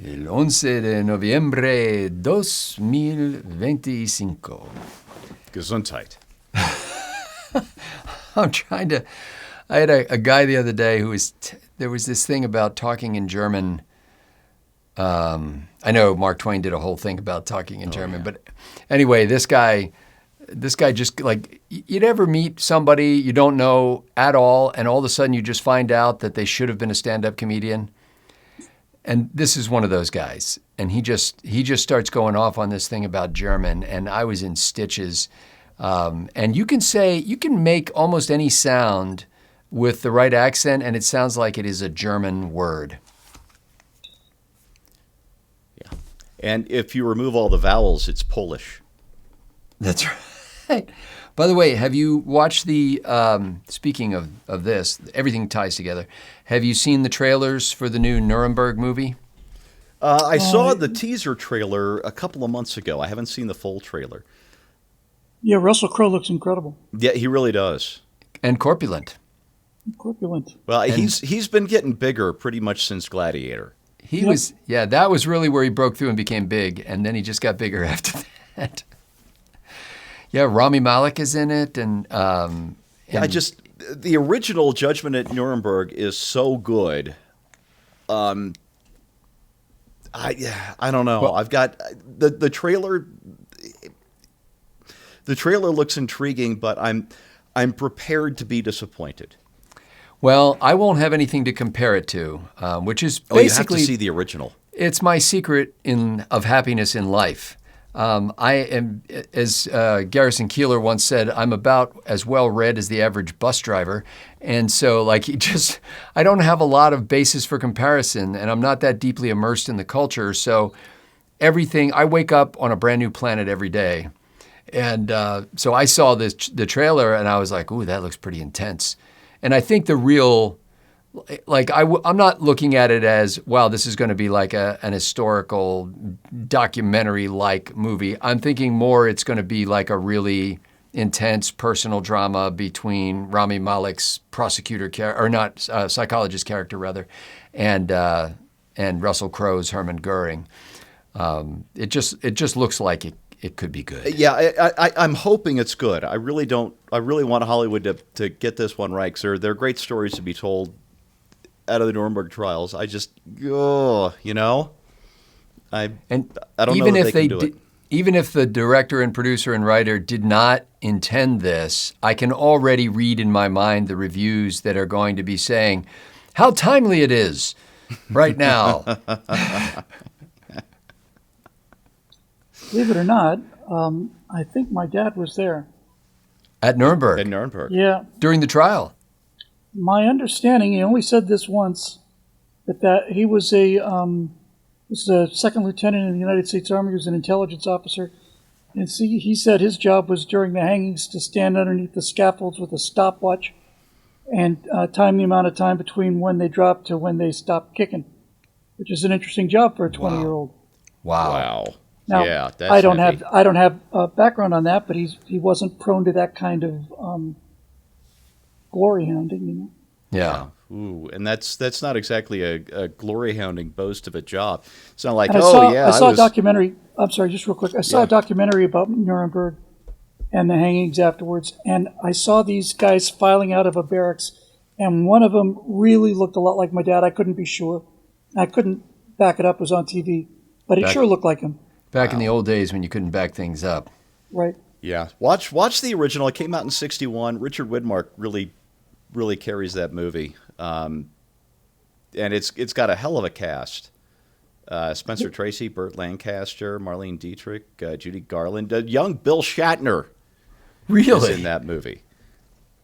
El 11 de noviembre 2025. Gesundheit. I had a guy the other day who was, there was this thing about talking in German. I know Mark Twain did a whole thing about talking in German, but anyway, this guy just like, you'd ever meet somebody you don't know at all, and all of a sudden you just find out that they should have been a stand-up comedian? And this is one of those guys. And he just starts going off on this thing about German, and I was in stitches. And you can make almost any sound with the right accent, and it sounds like it is a German word. Yeah. And if you remove all the vowels, it's Polish. That's right. By the way, have you watched the, speaking of this, everything ties together. Have you seen the trailers for the new Nuremberg movie? I saw the teaser trailer a couple of months ago. I haven't seen the full trailer. Yeah, Russell Crowe looks incredible. Yeah, he really does. And corpulent. Corpulent. Well, he's been getting bigger pretty much since Gladiator. He was, that was really where he broke through and became big, and then he just got bigger after that. Yeah, Rami Malek is in it, and the original Judgment at Nuremberg is so good. I don't know. Well, I've got the trailer. The trailer looks intriguing, but I'm prepared to be disappointed. Well, I won't have anything to compare it to, which is basically you have to see the original. It's my secret of happiness in life. I am, as Garrison Keillor once said, I'm about as well read as the average bus driver. And so I don't have a lot of basis for comparison, and I'm not that deeply immersed in the culture. So I wake up on a brand new planet every day. And so I saw the trailer, and I was like, ooh, that looks pretty intense. And I think the real, I'm not looking at it as, wow, this is going to be like an historical documentary-like movie. I'm thinking more it's going to be like a really intense personal drama between Rami Malek's psychologist character rather, and Russell Crowe's Hermann Goering. It just looks like it could be good. Yeah, I'm hoping it's good. I really want Hollywood to get this one right, because there are great stories to be told out of the Nuremberg trials. I don't know if they can do it. Even if the director and producer and writer did not intend this, I can already read in my mind the reviews that are going to be saying how timely it is right now. Believe it or not, I think my dad was there. At Nuremberg? At Nuremberg. Yeah. During the trial? My understanding, he only said this once, but that he was a second lieutenant in the United States Army. He was an intelligence officer. And he said his job was during the hangings to stand underneath the scaffolds with a stopwatch and time the amount of time between when they dropped to when they stopped kicking, which is an interesting job for a 20-year-old. Wow. Now, yeah, that's I don't heavy. have a background on that, but he wasn't prone to that kind of glory hounding, Yeah. Ooh, and that's not exactly a glory hounding boast of a job. It's not like, I saw a documentary. I'm sorry, just real quick. I saw a documentary about Nuremberg and the hangings afterwards, and I saw these guys filing out of a barracks, and one of them really looked a lot like my dad. I couldn't be sure. I couldn't back it up. It was on TV, but it sure looked like him. Back in the old days when you couldn't back things up. Right. Yeah. Watch the original. It came out in '61. Richard Widmark really carries that movie. And it's got a hell of a cast. Spencer Tracy, Burt Lancaster, Marlene Dietrich, Judy Garland, young Bill Shatner. Really? Is in that movie.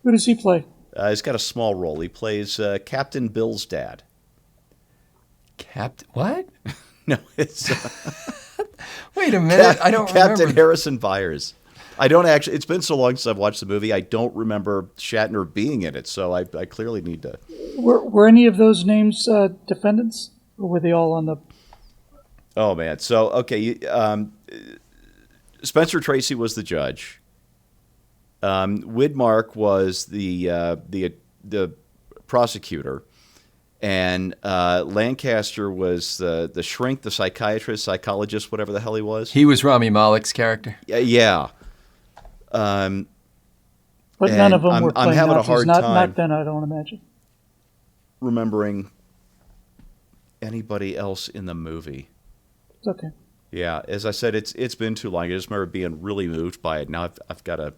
Who does he play? He's got a small role. He plays Captain Bill's dad. What? No, it's... Wait a minute. I don't remember. Captain Harrison Byers. I don't actually. It's been so long since I've watched the movie. I don't remember Shatner being in it, so I clearly need to. Were any of those names defendants, or were they all on the? Oh man! So okay, Spencer Tracy was the judge. Widmark was the prosecutor, And Lancaster was the shrink, the psychiatrist, psychologist, whatever the hell he was. He was Rami Malek's character. Yeah. But none of them were playing I'm having Nazis. a hard time. Not then, I don't imagine. Remembering anybody else in the movie. It's okay. Yeah, as I said, it's been too long. I just remember being really moved by it. Now I've got to,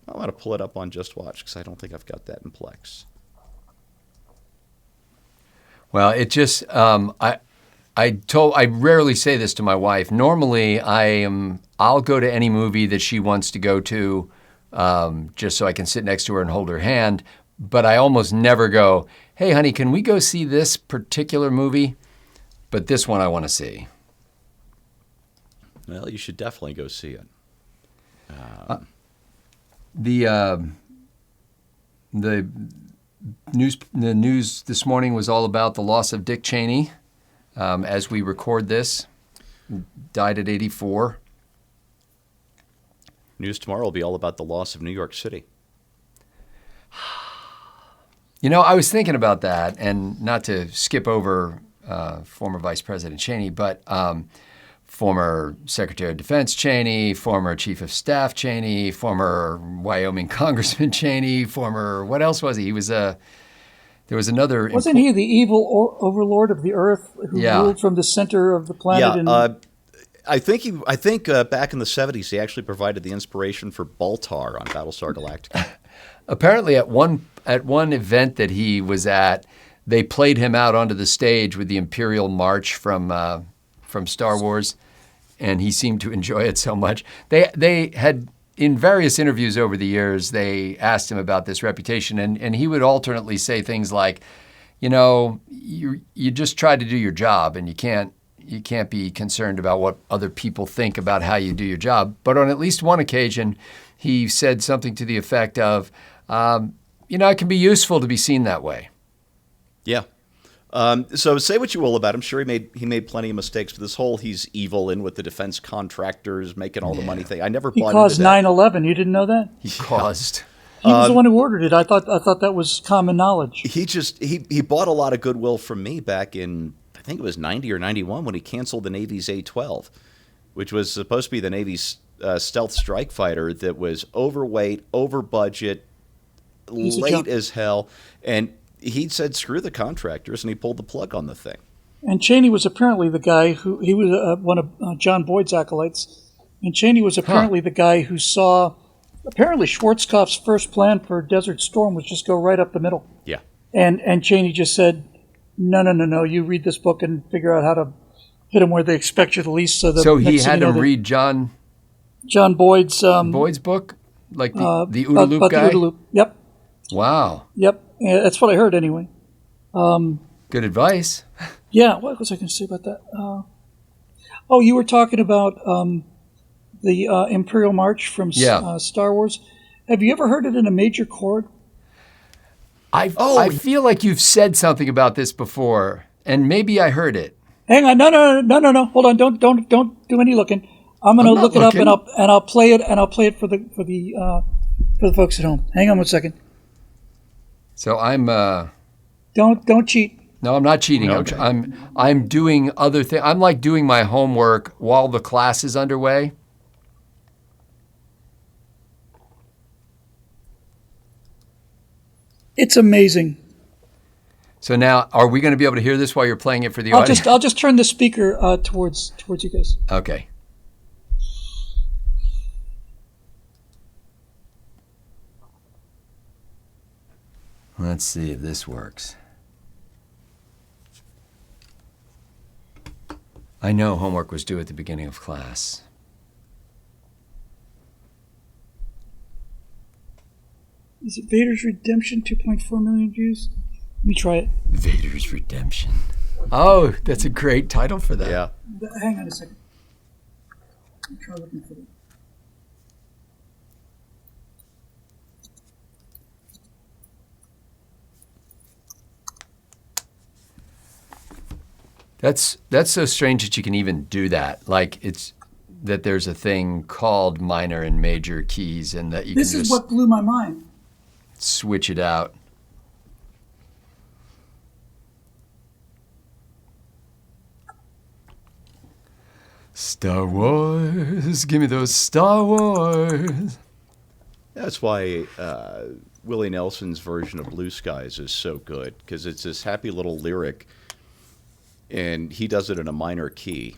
I want to pull it up on Just Watch because I don't think I've got that in Plex. Well, it just I rarely say this to my wife. Normally, I'll go to any movie that she wants to go to, just so I can sit next to her and hold her hand. But I almost never go, "Hey, honey, can we go see this particular movie?" But this one I want to see. Well, you should definitely go see it. The news this morning was all about the loss of Dick Cheney. As we record this, died at 84. News tomorrow will be all about the loss of New York City. You know, I was thinking about that, and not to skip over former Vice President Cheney, but former Secretary of Defense Cheney, former Chief of Staff Cheney, former Wyoming Congressman Cheney, former, what else was he? He was there was another. Wasn't he the evil overlord of the earth who ruled from the center of the planet? Yeah, I think back in the 70s he actually provided the inspiration for Baltar on Battlestar Galactica. Apparently, at one event that he was at, they played him out onto the stage with the Imperial March from Star Wars, and he seemed to enjoy it so much. They had, in various interviews over the years, they asked him about this reputation, and he would alternately say things like, you know, you just try to do your job, and you can't be concerned about what other people think about how you do your job. But on at least one occasion, he said something to the effect of, you know, it can be useful to be seen that way. Yeah. So say what you will about him. Sure, he made plenty of mistakes, but this whole he's evil in with the defense contractors making all the money thing. I never bought into that. He caused 9/11. You didn't know that? He caused. He was the one who ordered it. I thought that was common knowledge. He bought a lot of goodwill from me back in, I think it was 90 or 91 when he canceled the Navy's A-12, which was supposed to be the Navy's stealth strike fighter that was overweight, over budget, late as hell, and he said, screw the contractors, and he pulled the plug on the thing. And Cheney was apparently the guy he was one of John Boyd's acolytes, and Cheney was apparently the guy who saw, apparently Schwarzkopf's first plan for Desert Storm was just go right up the middle. Yeah. And Cheney just said, no, you read this book and figure out how to hit them where they expect you the least. So he had him read John Boyd's book? Like the OODA loop guy? The OODA loop. Yep. Wow. Yep. Yeah, that's what I heard anyway. Good advice. Yeah. What was I going to say about that? You were talking about the Imperial March from Star Wars. Have you ever heard it in a major chord? I feel like you've said something about this before, and maybe I heard it. Hang on. No. Hold on. Don't do any looking. I'm going to look it up and I'll play it for the folks at home. Hang on one second. So I'm. Don't cheat. No, I'm not cheating. Okay. I'm doing other things. I'm like doing my homework while the class is underway. It's amazing. So now, are we going to be able to hear this while you're playing it for the audience? I'll just turn the speaker towards you guys. Okay. Let's see if this works. I know homework was due at the beginning of class. Is it Vader's Redemption? 2.4 million views? Let me try it. Vader's Redemption. Oh, that's a great title for that. Yeah. Hang on a second. Let me try looking for it. That's so strange that you can even do that. Like it's that there's a thing called minor and major keys, and that you This can is just what blew my mind. switch it out. Star Wars, give me those Star Wars. That's why Willie Nelson's version of Blue Skies is so good, because it's this happy little lyric, and he does it in a minor key,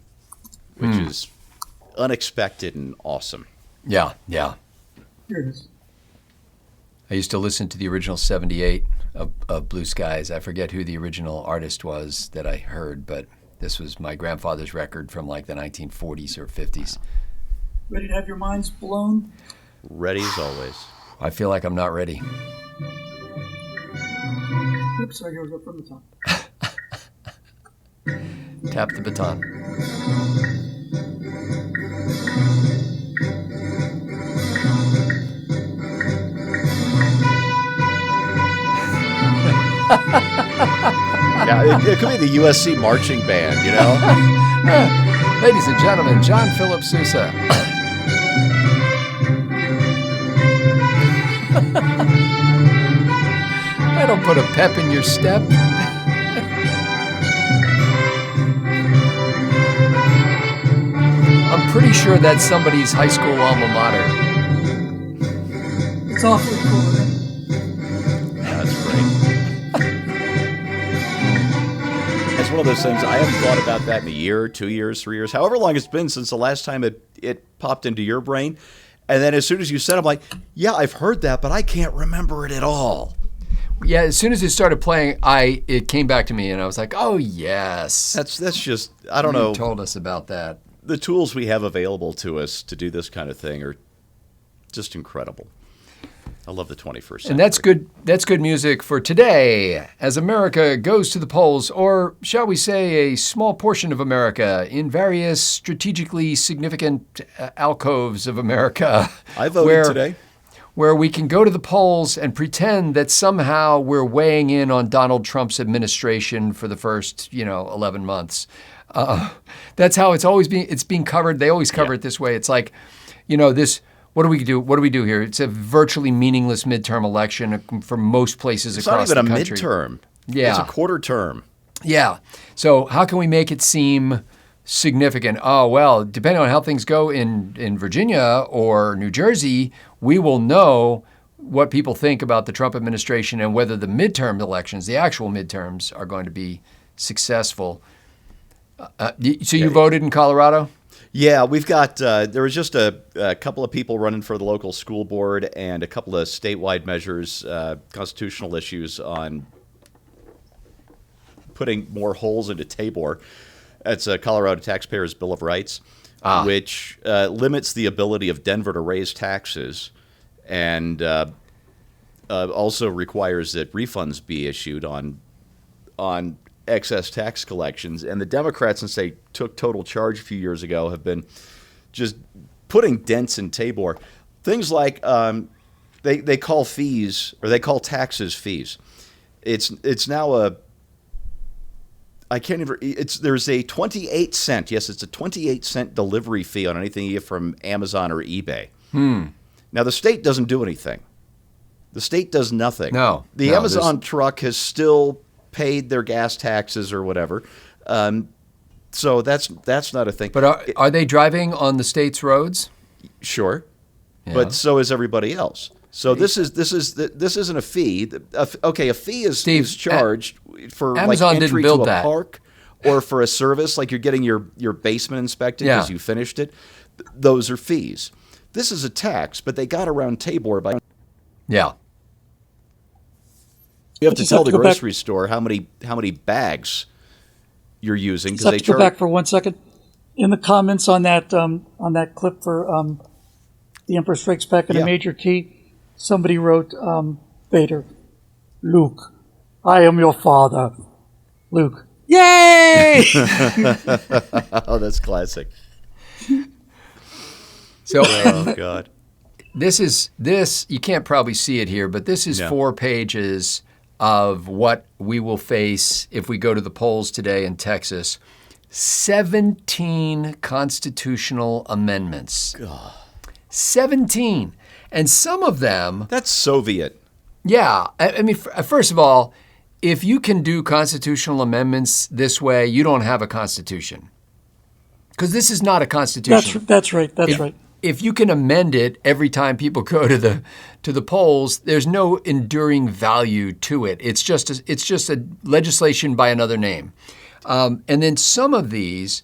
which is unexpected and awesome. Yeah, yeah. Here it is. I used to listen to the original 78 of Blue Skies. I forget who the original artist was that I heard, but this was my grandfather's record from like the 1940s or 50s. Ready to have your minds blown? Ready as always. I feel like I'm not ready. Oops, sorry, here we go from the top. Tap the baton. Yeah, it could be the USC marching band, you know? Ladies and gentlemen, John Philip Sousa. That'll put a pep in your step. I'm pretty sure that's somebody's high school alma mater. It's awfully cool, isn't it? That's great. It's one of those things, I haven't thought about that in a year, 2 years, 3 years, however long it's been since the last time it popped into your brain. And then as soon as you said it, I'm like, yeah, I've heard that, but I can't remember it at all. Yeah, as soon as it started playing, it came back to me, and I was like, "Oh yes." That's just, I don't know. You told us about that. The tools we have available to us to do this kind of thing are just incredible. I love the 21st century. And that's good music for today, as America goes to the polls, or shall we say a small portion of America in various strategically significant alcoves of America. I voted today. Where we can go to the polls and pretend that somehow we're weighing in on Donald Trump's administration for the first, 11 months. That's how it's being covered. They always cover it this way. It's like, this. What do we do? What do we do here? It's a virtually meaningless midterm election for most places across the country. It's not even a midterm. Yeah. It's a quarter term. Yeah. So how can we make it seem significant? Oh, well, depending on how things go in Virginia or New Jersey, we will know what people think about the Trump administration and whether the midterm elections, the actual midterms, are going to be successful. So you voted in Colorado? Yeah, we've got, there was just a couple of people running for the local school board and a couple of statewide measures, constitutional issues on putting more holes into Tabor. That's a Colorado Taxpayers' Bill of Rights, which limits the ability of Denver to raise taxes and also requires that refunds be issued on excess tax collections. And the Democrats, since they took total charge a few years ago, have been just putting dents in Tabor. Things like they call fees, or they call taxes fees. It's now there's a 28 cent, yes, it's a 28 cent delivery fee on anything you get from Amazon or eBay. Now, the state doesn't do anything. The state does nothing. The Amazon truck has still paid their gas taxes or whatever. So that's not a thing. But are they driving on the state's roads? Sure. Yeah. But so is everybody else. So this isn't a fee. A fee is charged for Amazon like entry didn't build to a that. park or for a service, like you're getting your basement inspected because you finished it. Those are fees. This is a tax, but they got around Tabor by. Yeah. You have to tell the grocery store how many bags you're using because they charge. Go back for 1 second. In the comments on that clip for The Emperor Strikes Back in a major key, somebody wrote Vader, Luke, I am your father. Luke, yay! Oh, that's classic. So, oh God, this you can't probably see it here, but this is 4 pages of what we will face if we go to the polls today in Texas. 17 constitutional amendments. God. 17. And some of them... That's Soviet. Yeah. I mean, first of all, if you can do constitutional amendments this way, you don't have a constitution. Because this is not a constitution. That's right. That's right. If you can amend it every time people go to the polls, there's no enduring value to it. It's just a legislation by another name. And then some of these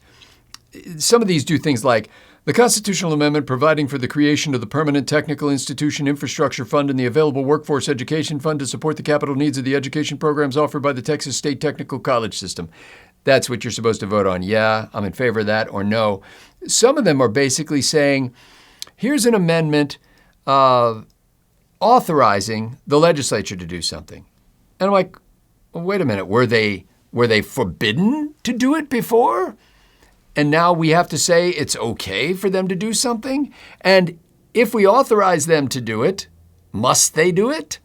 do things like the constitutional amendment providing for the creation of the Permanent Technical Institution Infrastructure Fund and the available Workforce Education Fund to support the capital needs of the education programs offered by the Texas State Technical College System. That's what you're supposed to vote on. Yeah, I'm in favor of that, or no. Some of them are basically saying, here's an amendment authorizing the legislature to do something. And I'm like, well, wait a minute, were they forbidden to do it before? And now we have to say it's okay for them to do something? And if we authorize them to do it, must they do it?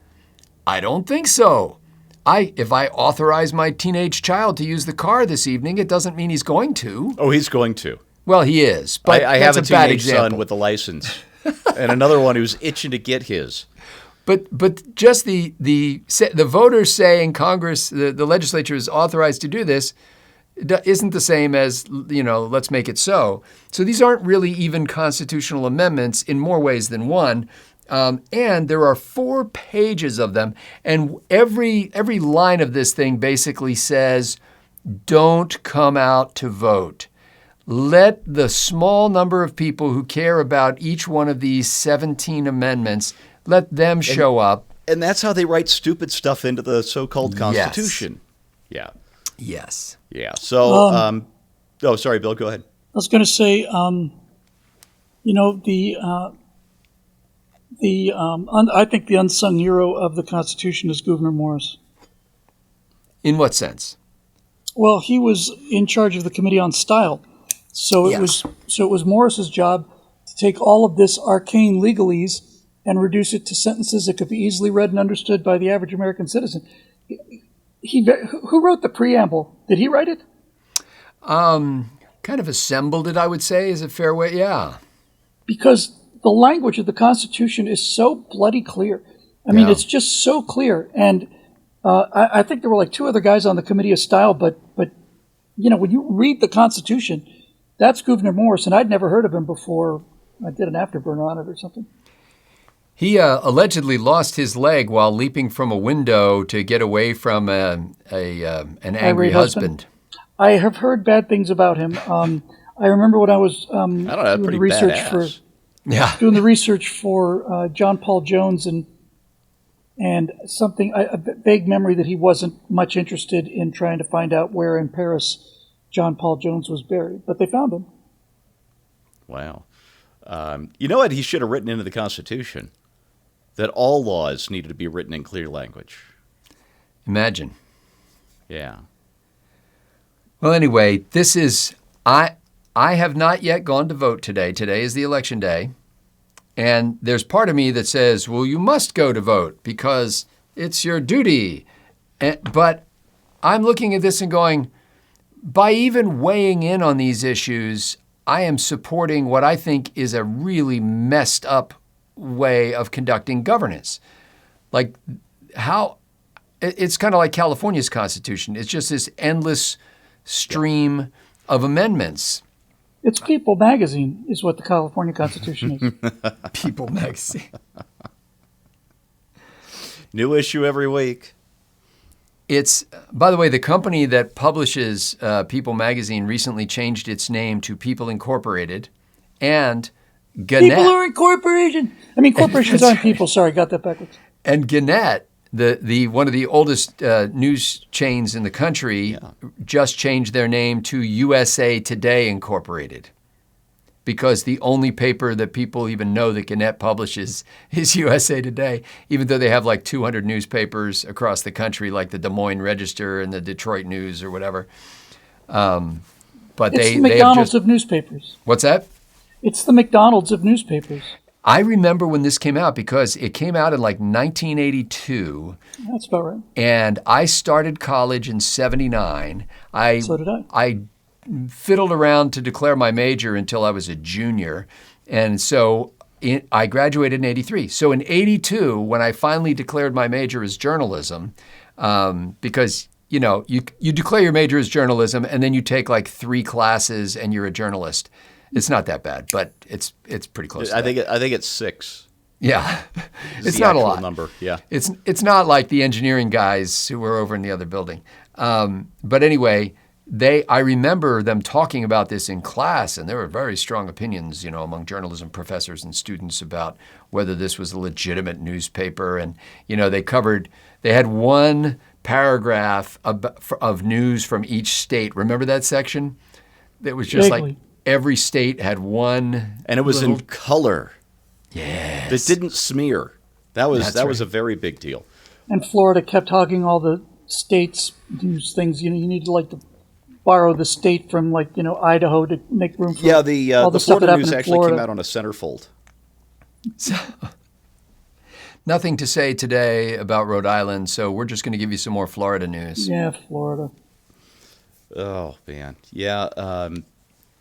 I don't think so. If I authorize my teenage child to use the car this evening, it doesn't mean he's going to. Oh, he's going to. Well, he is, but I that's have a bad teenage example. son with a license, and another one who's itching to get his. But just the voters saying Congress, the legislature is authorized to do this, isn't the same as, let's make it so. So these aren't really even constitutional amendments in more ways than one. And there are 4 pages of them. And every line of this thing basically says, don't come out to vote. Let the small number of people who care about each one of these 17 amendments, let them show up. And that's how they write stupid stuff into the so-called Constitution. Yes. Yeah. Yes. Yeah. So, sorry, Bill, go ahead. I was going to say, I think the unsung hero of the Constitution is Gouverneur Morris. In what sense? Well, he was in charge of the Committee on Style, so it was Morris's job to take all of this arcane legalese and reduce it to sentences that could be easily read and understood by the average American citizen. Who wrote the preamble? Did he write it? Kind of assembled it, I would say, is a fair way. Yeah. Because the language of the Constitution is so bloody clear. I mean, it's just so clear. And I think there were like 2 other guys on the Committee of Style, but when you read the Constitution, that's Gouverneur Morris, and I'd never heard of him before. I did an afterburner on it or something. He allegedly lost his leg while leaping from a window to get away from an angry husband. I have heard bad things about him. I remember when I was doing the research for John Paul Jones and something, a vague memory that he wasn't much interested in trying to find out where in Paris John Paul Jones was buried, but they found him. Wow. You know what he should have written into the Constitution? That all laws needed to be written in clear language. Imagine. Yeah. Well, anyway, this is, I have not yet gone to vote today. Today is the election day. And there's part of me that says, well, you must go to vote because it's your duty. But I'm looking at this and going, by even weighing in on these issues, I am supporting what I think is a really messed up way of conducting governance. Like it's kind of like California's Constitution. It's just this endless stream of amendments. It's People Magazine is what the California Constitution is. People Magazine. New issue every week. It's, by the way, the company that publishes People Magazine recently changed its name to People Incorporated, and Gannett. People are incorporation. I mean, corporations aren't people. Sorry, got that backwards. And Gannett, the one of the oldest news chains in the country, just changed their name to USA Today Incorporated, because the only paper that people even know that Gannett publishes is USA Today, even though they have like 200 newspapers across the country, like the Des Moines Register and the Detroit News or whatever. But it's the McDonald's of newspapers. What's that? It's the McDonald's of newspapers. I remember when this came out because it came out in like 1982. That's about right. And I started college in 79. So did I. I fiddled around to declare my major until I was a junior. And so I graduated in 83. So in 82, when I finally declared my major as journalism, because you declare your major as journalism, and then you take like 3 classes, and you're a journalist. It's not that bad, but it's pretty close. I think it's 6. Yeah, it's the not a actual lot. number. Yeah, it's not like the engineering guys who were over in the other building. But anyway, I remember them talking about this in class, and there were very strong opinions, among journalism professors and students about whether this was a legitimate newspaper. And they had one paragraph of news from each state. Remember that section? It was just Vaguely. like every state had one, and it was in color. Yes. It didn't smear. That was right. a very big deal. And Florida kept hogging all the states' news things. You need to borrow the state from Idaho to make room for Yeah, all the stuff that Florida happened news in actually Florida. came out on a centerfold. So, nothing to say today about Rhode Island, so we're just going to give you some more Florida news. Yeah, Florida. Oh man, yeah,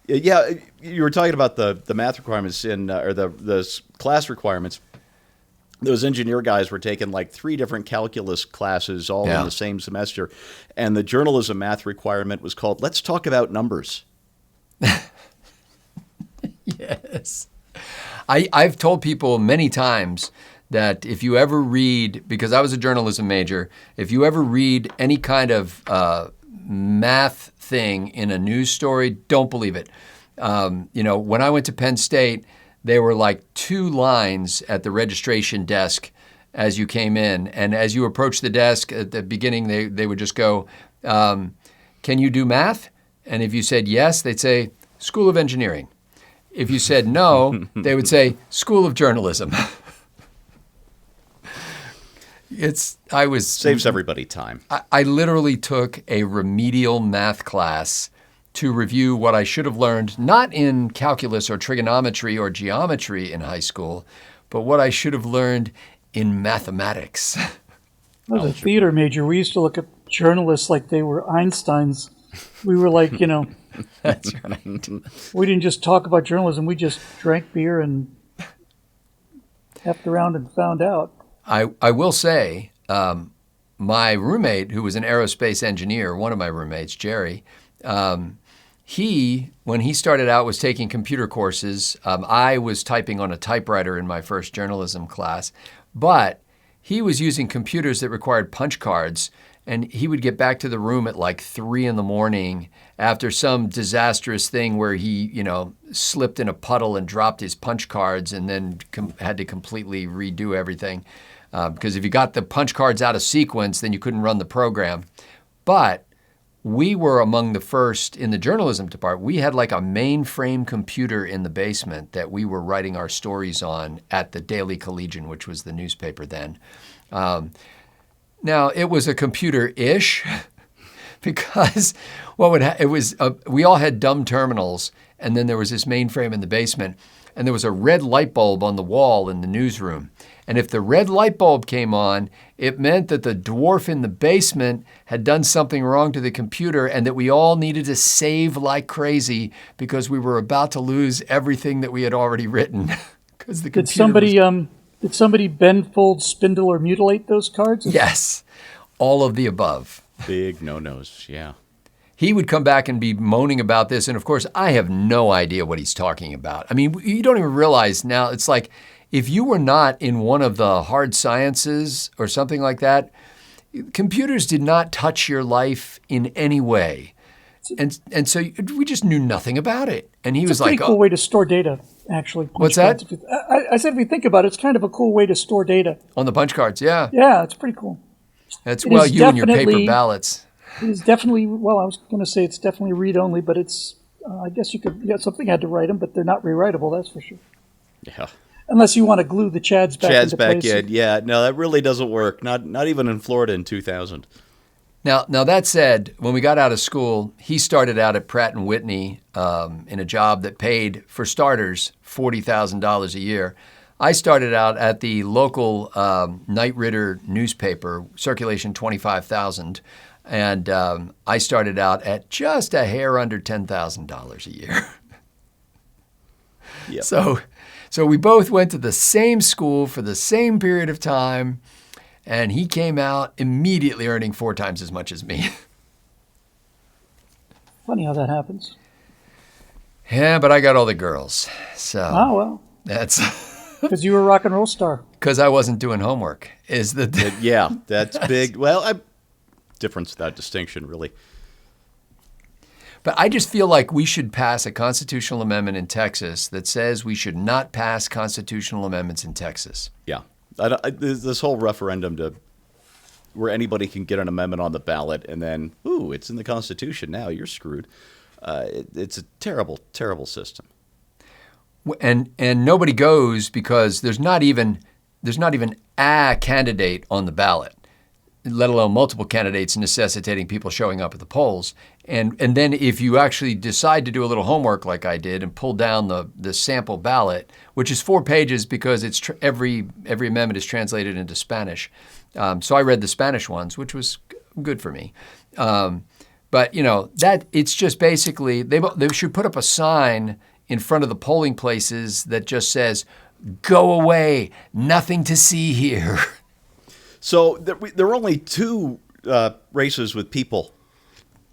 yeah. You were talking about the math requirements or the class requirements. Those engineer guys were taking like 3 different calculus classes all in the same semester, and the journalism math requirement was called "Let's talk about numbers." Yes. I've told people many times that if you ever read, because I was a journalism major, if you ever read any kind of math thing in a news story, don't believe it. When I went to Penn State, there were like 2 lines at the registration desk as you came in. And as you approached the desk at the beginning, they would just go, can you do math? And if you said yes, they'd say, School of Engineering. If you said no, they would say, School of Journalism. Saves everybody time. I literally took a remedial math class to review what I should have learned, not in calculus or trigonometry or geometry in high school, but what I should have learned in mathematics. I was a theater major. We used to look at journalists like they were Einsteins. We were like, That's right. we didn't just talk about journalism. We just drank beer and effed around and found out. I will say, my roommate, who was an aerospace engineer, one of my roommates, Jerry, when he started out, was taking computer courses. I was typing on a typewriter in my first journalism class, but he was using computers that required punch cards, and he would get back to the room at like 3 a.m. after some disastrous thing where he, slipped in a puddle and dropped his punch cards and then had to completely redo everything. Because if you got the punch cards out of sequence, then you couldn't run the program. But we were among the first in the journalism department. We had like a mainframe computer in the basement that we were writing our stories on at the Daily Collegian, which was the newspaper then. Now, it was a computer-ish because we all had dumb terminals, and then there was this mainframe in the basement, and there was a red light bulb on the wall in the newsroom. And if the red light bulb came on, it meant that the dwarf in the basement had done something wrong to the computer and that we all needed to save like crazy because we were about to lose everything that we had already written. Because the computer Did somebody bend, fold, spindle, or mutilate those cards? Yes, all of the above. Big no-nos, yeah. He would come back and be moaning about this, and of course, I have no idea what he's talking about. I mean, you don't even realize now, it's like, if you were not in one of the hard sciences or something like that, computers did not touch your life in any way. And so we just knew nothing about it. And he was like, it's a pretty cool way to store data, actually. What's that? I said if you think about it, it's kind of a cool way to store data. On the punch cards, yeah. Yeah, it's pretty cool. That's, well, you and your paper ballots. It is definitely, well, I was going to say it's definitely read-only, but it's, I guess something had to write them, but they're not rewritable, that's for sure. Yeah. Unless you want to glue the Chads back into place. Yeah. No, that really doesn't work. Not even in Florida in 2000. Now that said, when we got out of school, he started out at Pratt & Whitney in a job that paid, for starters, $40,000 a year. I started out at the local Knight Ridder newspaper, circulation 25,000, and I started out at just a hair under $10,000 a year. Yep. So we both went to the same school for the same period of time, and he came out immediately earning 4 times as much as me. Funny how that happens. Yeah, but I got all the girls, so Oh, well. that's Because you were a rock and roll star. because I wasn't doing homework. Is the Yeah, that's big. Well, difference without distinction, really. But I just feel like we should pass a constitutional amendment in Texas that says we should not pass constitutional amendments in Texas. Yeah. This whole referendum where anybody can get an amendment on the ballot and then, ooh, it's in the Constitution now, you're screwed. It's a terrible, terrible system. And nobody goes because there's not even a candidate on the ballot, let alone multiple candidates necessitating people showing up at the polls. And then if you actually decide to do a little homework like I did and pull down the sample ballot, which is 4 pages because it's every amendment is translated into Spanish. So I read the Spanish ones, which was good for me. But that it's just basically they should put up a sign in front of the polling places that just says, "Go away, nothing to see here." So there were only 2 races with people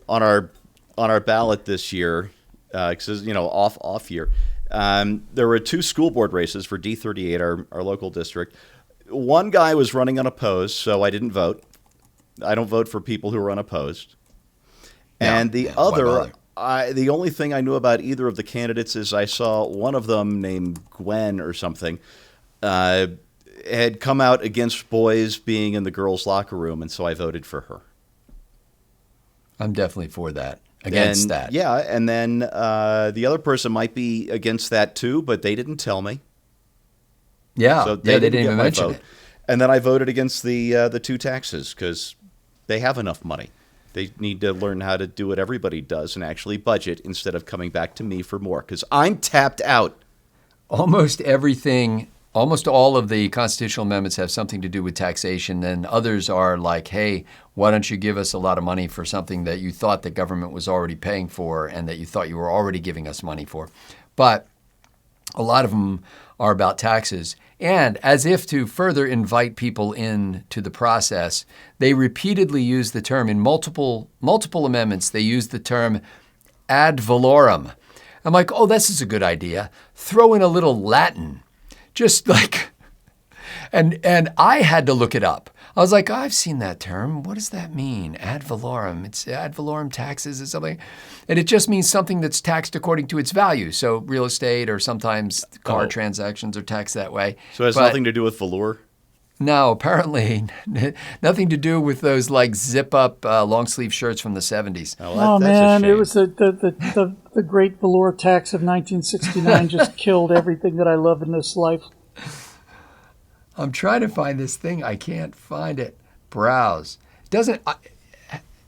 on our ballot this year, because off year. There were 2 school board races for D38, our local district. One guy was running unopposed, so I didn't vote. I don't vote for people who are unopposed. And the other, the only thing I knew about either of the candidates is I saw one of them named Gwen or something had come out against boys being in the girls' locker room, and so I voted for her. I'm definitely for that. Against that. Yeah, and then the other person might be against that too, but they didn't tell me. Yeah, So they didn't even mention it. And then I voted against the 2 taxes because they have enough money. They need to learn how to do what everybody does and actually budget instead of coming back to me for more because I'm tapped out. Almost all of the constitutional amendments have something to do with taxation, and others are like, hey, why don't you give us a lot of money for something that you thought the government was already paying for and that you thought you were already giving us money for? But a lot of them are about taxes. And as if to further invite people into the process, they repeatedly use the term in multiple amendments. They use the term ad valorem. I'm like, oh, this is a good idea. Throw in a little Latin. Just like, and I had to look it up. I was like, I've seen that term. What does that mean? Ad valorem. It's ad valorem taxes or something. And it just means something that's taxed according to its value. So real estate or sometimes car transactions are taxed that way. So it has nothing to do with velour? No, apparently nothing to do with those like zip up long sleeve shirts from the 70s. Oh, man, it was the great velour tax of 1969 just killed everything that I love in this life. I'm trying to find this thing. I can't find it. Browse.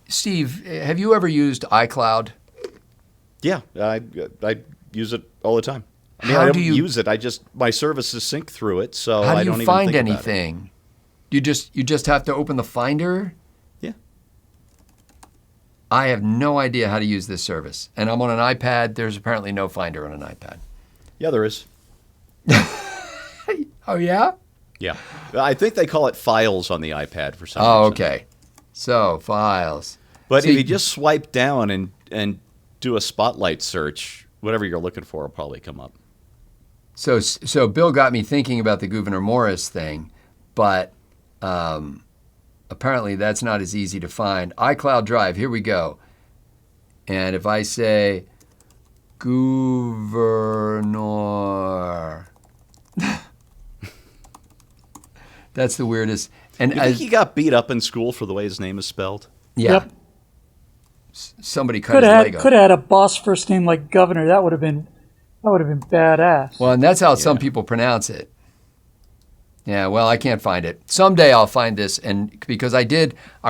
Steve, have you ever used iCloud? Yeah, I use it all the time. I mean, I don't use it. My services sync through it, so I don't even think about it. How do you find anything? You just have to open the Finder? Yeah. I have no idea how to use this service. And I'm on an iPad. There's apparently no Finder on an iPad. Yeah, there is. Oh, yeah? Yeah. I think they call it Files on the iPad for some reason. Oh, okay. So, Files. But if you just swipe down and do a spotlight search, whatever you're looking for will probably come up. So Bill got me thinking about the Gouverneur Morris thing, but apparently that's not as easy to find. iCloud Drive, here we go. And if I say Gouverneur, that's the weirdest. And you think he got beat up in school for the way his name is spelled? Yeah. Yep. Somebody cut his leg off. Could have had a boss first name like Governor. That would have been badass. Well, and that's how some people pronounce it. Yeah, well, I can't find it. Someday I'll find this, and because I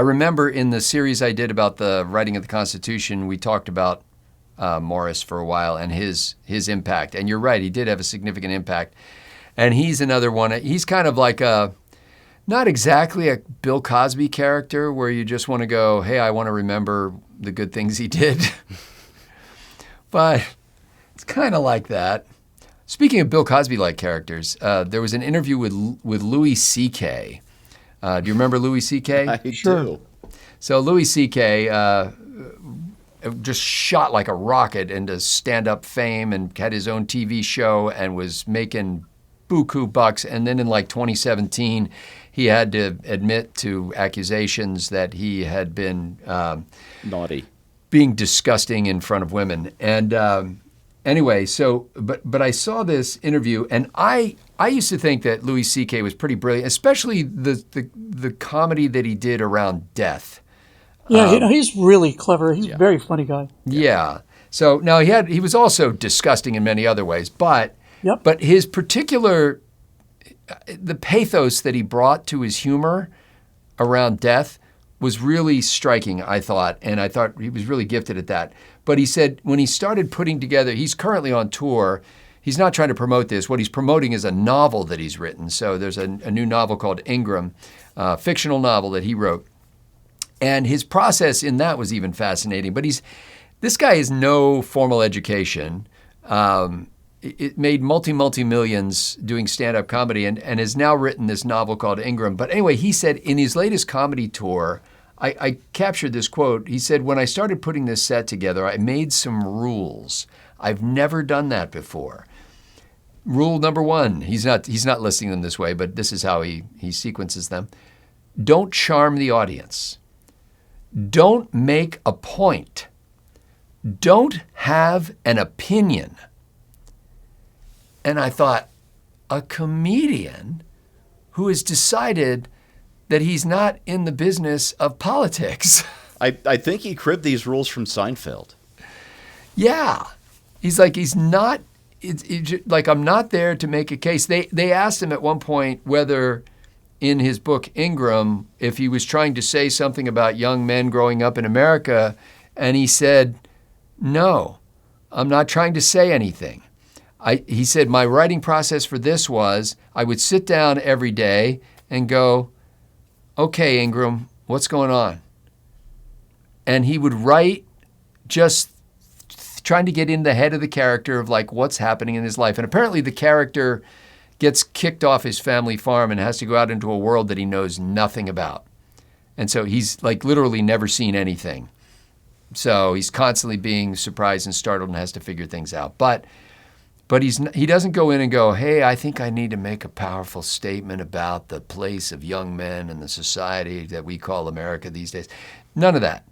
remember in the series I did about the writing of the Constitution, we talked about Morris for a while and his impact. And you're right, he did have a significant impact. And he's another one. He's kind of like not exactly a Bill Cosby character where you just want to go, hey, I want to remember the good things he did. But it's kind of like that. Speaking of Bill Cosby-like characters, there was an interview with Louis C.K. Do you remember Louis C.K.? I Sure. do. So Louis C.K. Just shot like a rocket into stand-up fame and had his own TV show and was making buku bucks. And then in like 2017, he had to admit to accusations that he had been Naughty. being disgusting in front of women. And anyway, so but I saw this interview, and I used to think that Louis C.K. was pretty brilliant, especially the comedy that he did around death. Yeah, he's really clever. He's a very funny guy. Yeah. So now he was also disgusting in many other ways, but Yep. but his particular the pathos that he brought to his humor around death was really striking, I thought, and I thought he was really gifted at that. But he said when he started putting together, he's currently on tour. He's not trying to promote this. What he's promoting is a novel that he's written. So there's a new novel called Ingram, fictional novel that he wrote. And his process in that was even fascinating. But this guy has no formal education. It made multi-millions doing stand-up comedy and has now written this novel called Ingram. But anyway, he said in his latest comedy tour, I captured this quote. He said, when I started putting this set together, I made some rules. I've never done that before. Rule number one, he's not listing them this way, but this is how he sequences them. Don't charm the audience. Don't make a point. Don't have an opinion. And I thought, a comedian who has decided that he's not in the business of politics. I think he cribbed these rules from Seinfeld. Yeah. He's not, like, I'm not there to make a case. They asked him at one point whether in his book Ingram, if he was trying to say something about young men growing up in America, and he said, no, I'm not trying to say anything. He said, my writing process for this was I would sit down every day and go, okay, Ingram, what's going on? And he would write just trying to get in the head of the character of like what's happening in his life. And apparently the character gets kicked off his family farm and has to go out into a world that he knows nothing about. And so he's like literally never seen anything. So he's constantly being surprised and startled and has to figure things out. But he doesn't go in and go, hey, I think I need to make a powerful statement about the place of young men in the society that we call America these days. None of that.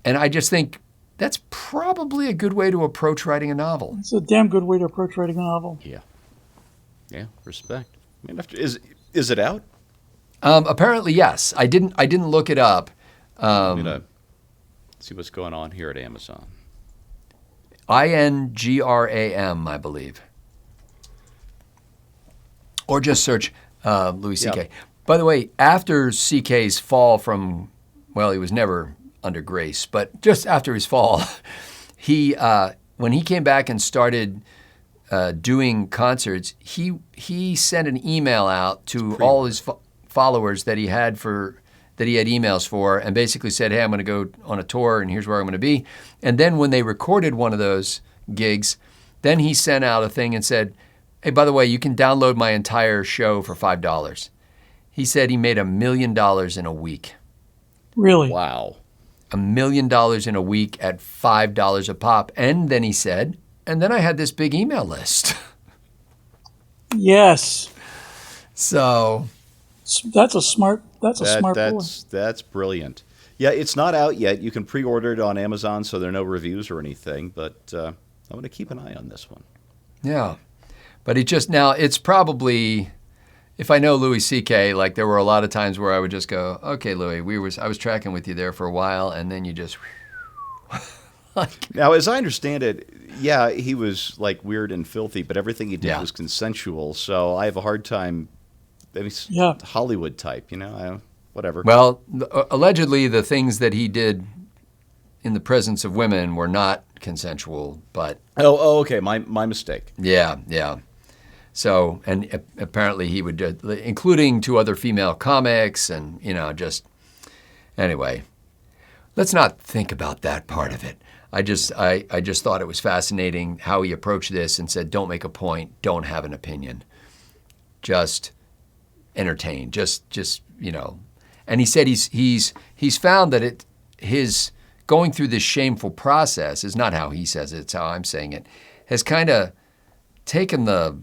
And I just think that's probably a good way to approach writing a novel. It's a damn good way to approach writing a novel. Yeah. Yeah, respect. I mean, is it out? Apparently, yes. I didn't look it up. I'm gonna see what's going on here at Amazon. INGRAM, I believe. Or just search Louis C.K. Yep. By the way, after C.K.'s fall from, well, he was never under grace, but just after his fall, when he came back and started doing concerts, he sent an email out to all his followers that he had emails for, and basically said, hey, I'm going to go on a tour, and here's where I'm going to be. And then when they recorded one of those gigs, then he sent out a thing and said, hey, by the way, you can download my entire show for $5. He said he made $1 million in a week. Really? Wow. $1 million in a week at $5 a pop. And then he said, and then I had this big email list. Yes. So That's a smart boy. That's brilliant. Yeah, it's not out yet. You can pre-order it on Amazon, so there are no reviews or anything. But I'm going to keep an eye on this one. yeah. But it's probably, if I know Louis C.K., like there were a lot of times where I would just go, okay, Louis, I was tracking with you there for a while, and then you just, like. Now, as I understand it, yeah, he was like weird and filthy, but everything he did Yeah. was consensual. So I have a hard time. I mean, Yeah. Hollywood type, whatever. Well, allegedly the things that he did in the presence of women were not consensual, but. Oh, okay, my mistake. Yeah. So, and apparently he would, including two other female comics, and just anyway. Let's not think about that part of it. I just thought it was fascinating how he approached this and said, "Don't make a point, don't have an opinion, just entertain, just and he said he's found that his going through this shameful process is not how he says it, it's how I'm saying it, has kind of taken the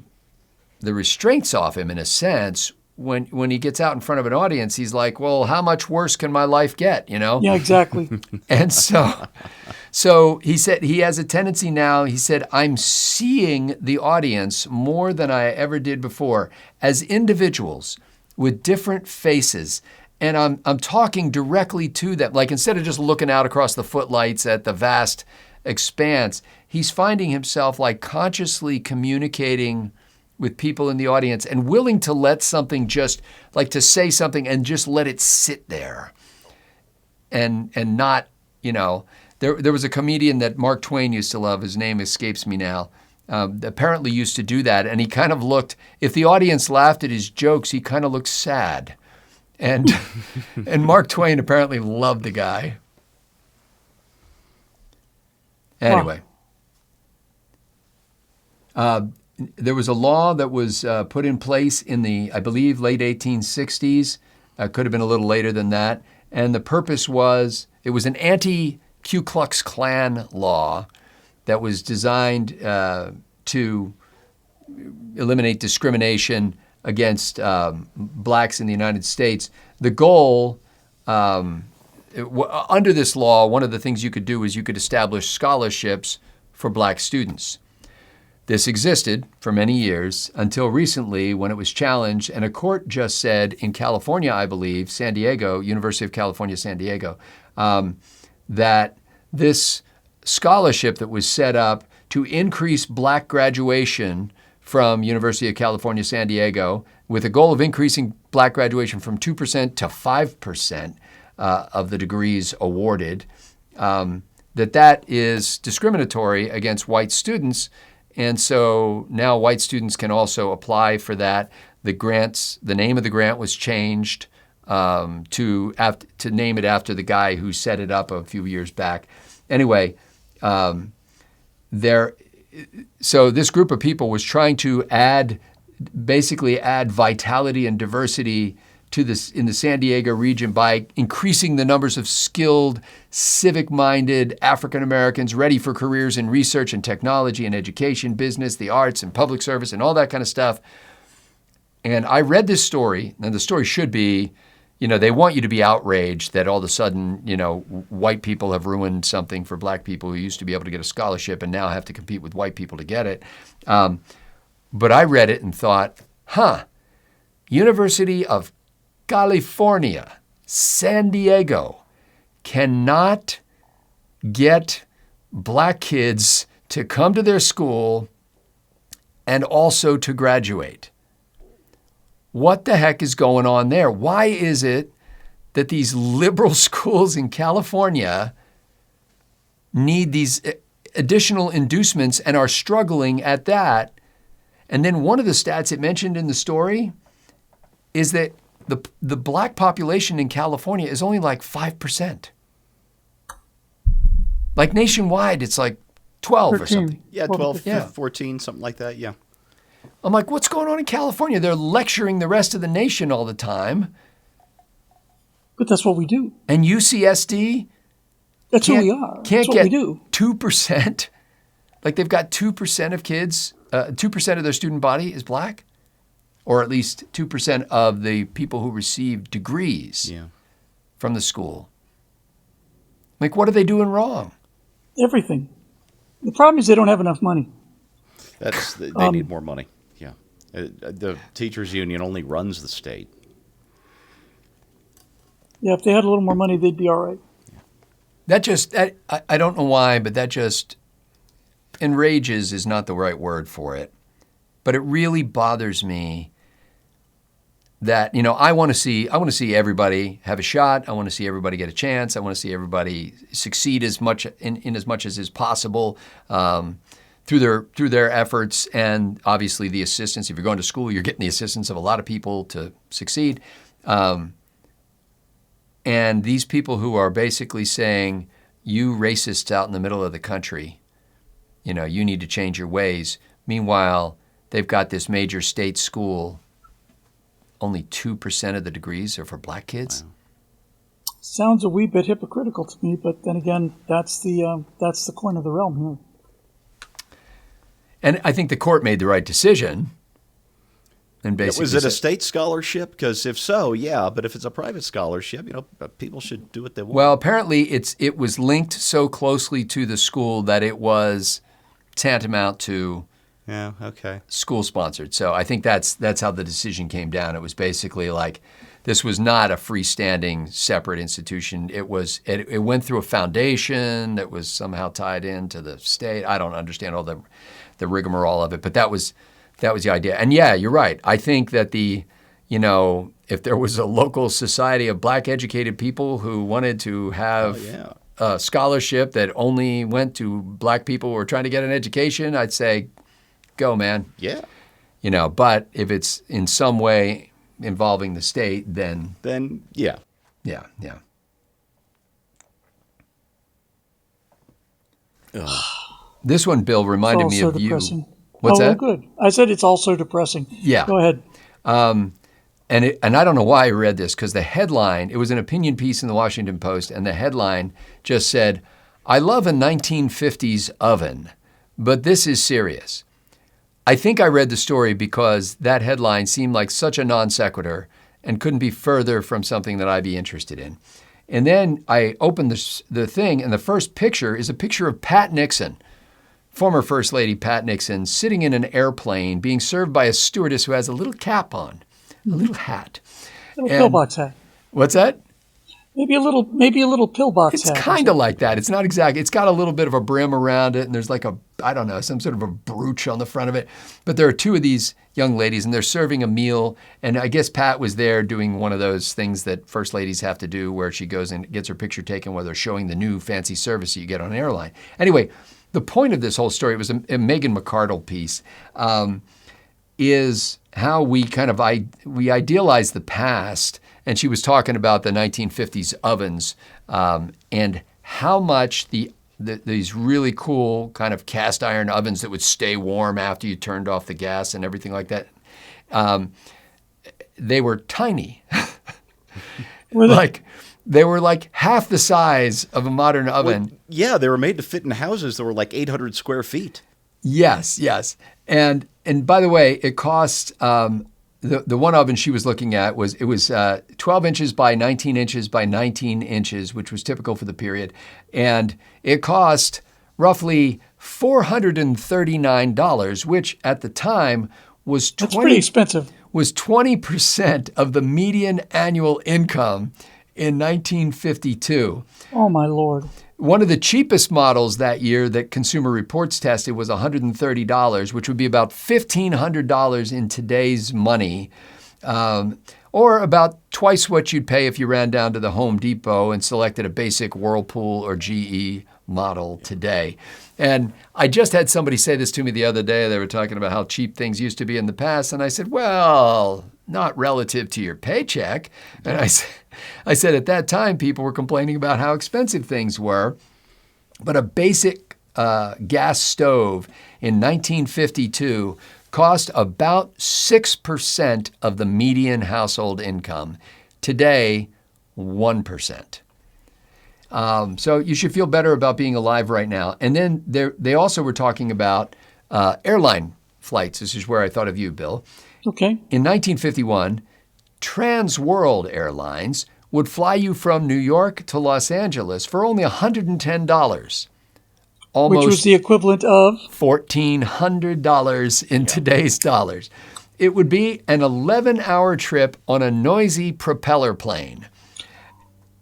restraints off him in a sense. When he gets out in front of an audience, he's like, well, how much worse can my life get, Yeah, exactly. And so he said he has a tendency now, he said, I'm seeing the audience more than I ever did before as individuals with different faces. And I'm talking directly to them. Like instead of just looking out across the footlights at the vast expanse, he's finding himself like consciously communicating with people in the audience and willing to let something just, like to say something and just let it sit there. And not, there was a comedian that Mark Twain used to love, his name escapes me now, apparently used to do that. And he kind of looked, if the audience laughed at his jokes, he kind of looked sad. And Mark Twain apparently loved the guy. Anyway. There was a law that was put in place in the, I believe, late 1860s. Could have been a little later than that. And the purpose was, it was an anti-Ku Klux Klan law that was designed to eliminate discrimination against blacks in the United States. The goal, under this law, one of the things you could do is you could establish scholarships for black students. This existed for many years until recently when it was challenged, and a court just said in California, I believe, San Diego, University of California, San Diego, that this scholarship that was set up to increase black graduation from University of California, San Diego, with a goal of increasing black graduation from 2% to 5% of the degrees awarded, that is discriminatory against white students. And so now white students can also apply for that. The name of the grant was changed to name it after the guy who set it up a few years back. Anyway, so this group of people was trying to add vitality and diversity to this in the San Diego region by increasing the numbers of skilled, civic-minded African Americans ready for careers in research and technology and education, business, the arts, and public service, and all that kind of stuff. And I read this story, and the story should be, they want you to be outraged that all of a sudden, white people have ruined something for black people who used to be able to get a scholarship and now have to compete with white people to get it. But I read it and thought, University of California, San Diego cannot get black kids to come to their school and also to graduate. What the heck is going on there? Why is it that these liberal schools in California need these additional inducements and are struggling at that? And then one of the stats it mentioned in the story is that the black population in California is only like 5%. Like nationwide, it's like 12 13. Or something. Yeah, 12, 14, something like that, yeah. I'm like, what's going on in California? They're lecturing the rest of the nation all the time. But that's what we do. And UCSD that's who we are. Can't that's what get we do. 2%. Like they've got 2% of kids, 2% of their student body is black. Or at least 2% of the people who receive degrees from the school. Like, what are they doing wrong? Everything. The problem is they don't have enough money. They need more money. Yeah, the teachers union only runs the state. Yeah, if they had a little more money, they'd be all right. I don't know why, but that just enrages is not the right word for it. But it really bothers me that, I want to see everybody have a shot. I want to see everybody get a chance. I want to see everybody succeed as much in as much as is possible through their efforts, and obviously the assistance. If you're going to school, you're getting the assistance of a lot of people to succeed. And these people who are basically saying, you racists out in the middle of the country, you need to change your ways. Meanwhile, they've got this major state school only 2% of the degrees are for black kids. Wow. Sounds a wee bit hypocritical to me, but then again, that's the coin of the realm here. And I think the court made the right decision. And basically, was it a state scholarship? Because if so, yeah. But if it's a private scholarship, people should do what they want. Well, apparently it was linked so closely to the school that it was tantamount to yeah, okay, school sponsored. So I think that's how the decision came down. It was basically like this was not a freestanding separate institution. It went through a foundation that was somehow tied into the state. I don't understand all the rigmarole of it, but that was the idea. And yeah, you're right. I think that if there was a local society of black educated people who wanted to have a scholarship that only went to black people who were trying to get an education, I'd say, go, man. Yeah. But if it's in some way involving the state, then yeah. Yeah. This one, Bill, reminded me of depressing. You. What's that? Good. I said it's also depressing. Yeah. Go ahead. And I don't know why I read this, because the headline, it was an opinion piece in the Washington Post, and the headline just said, "I love a 1950s oven, but this is serious." I think I read the story because that headline seemed like such a non sequitur and couldn't be further from something that I'd be interested in. And then I opened the thing, and the first picture is a picture of Pat Nixon, former First Lady Pat Nixon, sitting in an airplane being served by a stewardess who has a little cap on, a little hat. Little pillbox hat. What's that? Maybe a little pillbox hat. It's kind of like that. It's not exact. It's got a little bit of a brim around it, and there's like some sort of a brooch on the front of it. But there are two of these young ladies, and they're serving a meal. And I guess Pat was there doing one of those things that first ladies have to do, where she goes and gets her picture taken while they're showing the new fancy service you get on an airline. Anyway, the point of this whole story, it was a Megan McArdle piece, is how we we idealize the past. And she was talking about the 1950s ovens and how much these really cool kind of cast iron ovens that would stay warm after you turned off the gas and everything like that, they were tiny. They were like half the size of a modern oven. Well, yeah, they were made to fit in houses that were like 800 square feet. Yes. And by the way, it cost... The one oven she was looking at was 12 inches by 19 inches by 19 inches, which was typical for the period. And it cost roughly $439, which at the time was That's pretty expensive. Was 20% of the median annual income in 1952. Oh, my Lord. One of the cheapest models that year that Consumer Reports tested was $130, which would be about $1,500 in today's money, or about twice what you'd pay if you ran down to the Home Depot and selected a basic Whirlpool or GE model today. And I just had somebody say this to me the other day. They were talking about how cheap things used to be in the past. And I said, well, not relative to your paycheck. And I said at that time, people were complaining about how expensive things were. But a basic gas stove in 1952 cost about 6% of the median household income. Today, 1%. So you should feel better about being alive right now. And then they also were talking about airline flights. This is where I thought of you, Bill. Okay. In 1951, Trans-World Airlines would fly you from New York to Los Angeles for only $110. Almost which was the equivalent of? $1,400 in today's dollars. It would be an 11-hour trip on a noisy propeller plane.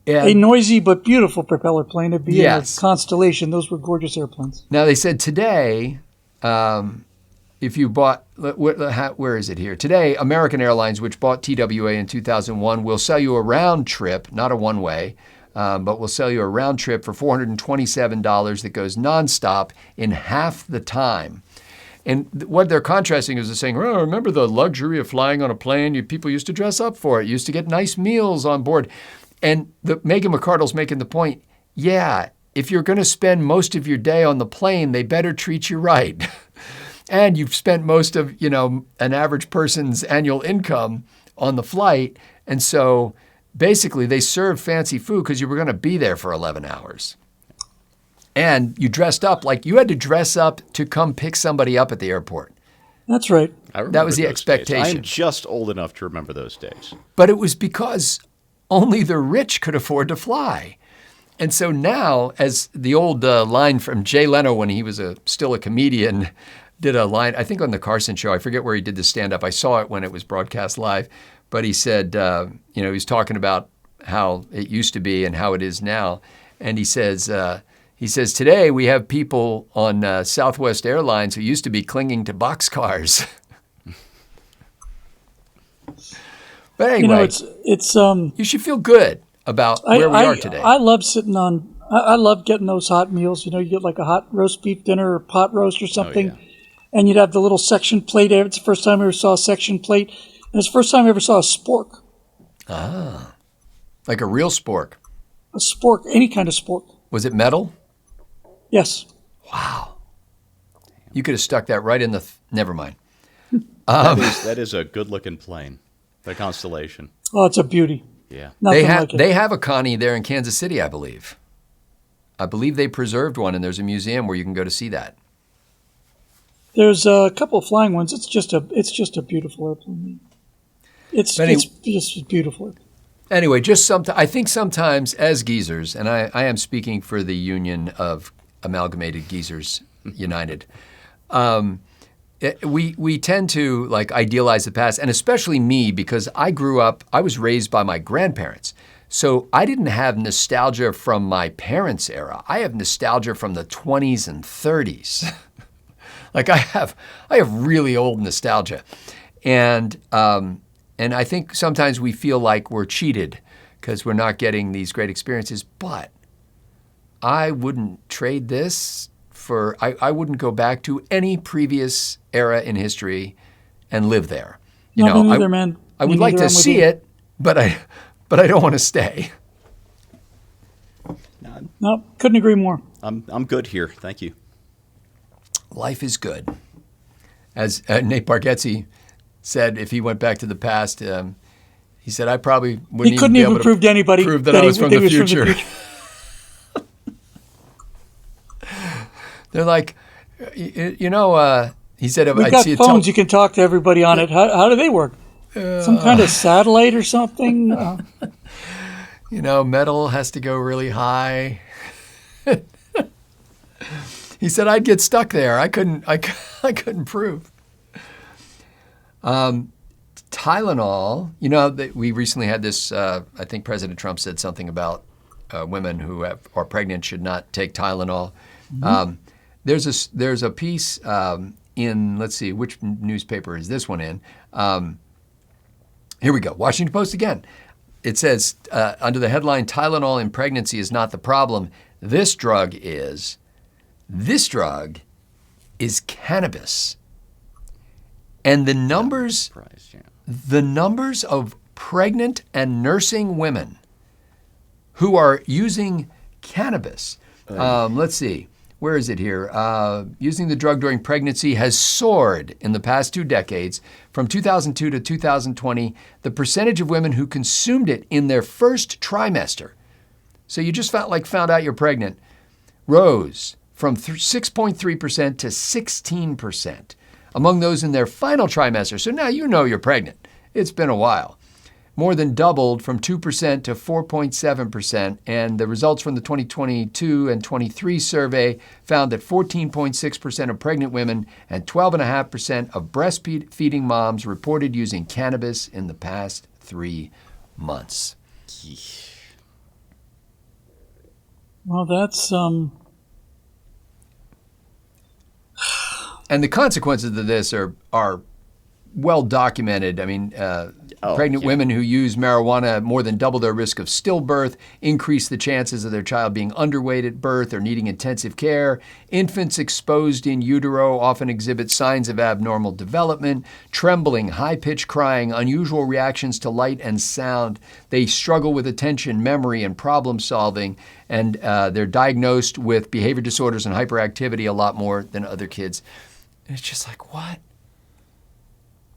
And a noisy but beautiful propeller plane. It'd be a Constellation. Those were gorgeous airplanes. Now, they said today, if you bought, where is it here? Today, American Airlines, which bought TWA in 2001, will sell you a round trip, not a one-way, but will sell you a round trip for $427 that goes nonstop in half the time. And what they're contrasting is they're saying, oh, remember the luxury of flying on a plane? People used to dress up for it. You used to get nice meals on board. And Megan McArdle's making the point, yeah, if you're going to spend most of your day on the plane, they better treat you right. And you've spent most of, an average person's annual income on the flight. And so basically they served fancy food because you were going to be there for 11 hours. And you dressed up like you had to dress up to come pick somebody up at the airport. That's right. That was the expectation. I'm just old enough to remember those days. But it was because only the rich could afford to fly. And so now, as the old line from Jay Leno when he was still a comedian did a line, I think on the Carson show, I forget where he did the stand-up. I saw it when it was broadcast live. But he said, he was talking about how it used to be and how it is now. And he says, today we have people on Southwest Airlines who used to be clinging to boxcars. But anyway, it's you should feel good about where we are today. I love sitting on. I love getting those hot meals. You get like a hot roast beef dinner or pot roast or something, and you'd have the little section plate. It's the first time I ever saw a section plate, and it's the first time I ever saw a spork. Ah, like a real spork. A spork, any kind of spork. Was it metal? Yes. Wow. You could have stuck that right in the. Never mind. That is a good-looking plane. The Constellation. Oh, it's a beauty. Yeah. They have a Connie there in Kansas City, I believe. I believe they preserved one, and there's a museum where you can go to see that. There's a couple of flying ones. It's just a beautiful airplane. It's just beautiful. Anyway, I think sometimes as geezers, and I am speaking for the Union of Amalgamated Geezers United, we tend to like idealize the past, and especially me because I was raised by my grandparents. So I didn't have nostalgia from my parents' era. I have nostalgia from the 20s and 30s. Like I have really old nostalgia. And I think sometimes we feel like we're cheated because we're not getting these great experiences, but I wouldn't trade this I wouldn't go back to any previous era in history and live there. Me neither, man. I would like to see it, but I don't want to stay. No, couldn't agree more. I'm good here. Thank you. Life is good. As Nate Bargatze said, if he went back to the past, he said, I probably wouldn't even be able to prove to anybody that I was from the future. They're like, he said, we've got phones. You can talk to everybody on it. How do they work? Some kind of satellite or something? Metal has to go really high. He said, I'd get stuck there. I couldn't prove. Tylenol, we recently had this, I think President Trump said something about women who are pregnant should not take Tylenol. Mm-hmm. There's a piece in, let's see, which newspaper is this one in? Here we go, Washington Post again. It says, under the headline, Tylenol in pregnancy is not the problem. This drug is cannabis. And the numbers of pregnant and nursing women who are using cannabis, let's see. Where is it here? Using the drug during pregnancy has soared in the past 2 decades. From 2002 to 2020, the percentage of women who consumed it in their first trimester, so you just found out you're pregnant, rose from 6.3% to 16% among those in their final trimester. So now you're pregnant. It's been a while. More than doubled from 2% to 4.7%, and the results from the 2022 and 23 survey found that 14.6% of pregnant women and 12.5% of breastfeeding moms reported using cannabis in the past 3 months. Well, that's And the consequences of this are well documented. I mean, pregnant women who use marijuana more than double their risk of stillbirth, increase the chances of their child being underweight at birth or needing intensive care. Infants exposed in utero often exhibit signs of abnormal development, trembling, high-pitched crying, unusual reactions to light and sound. They struggle with attention, memory, and problem solving, and they're diagnosed with behavior disorders and hyperactivity a lot more than other kids. And it's just like, what?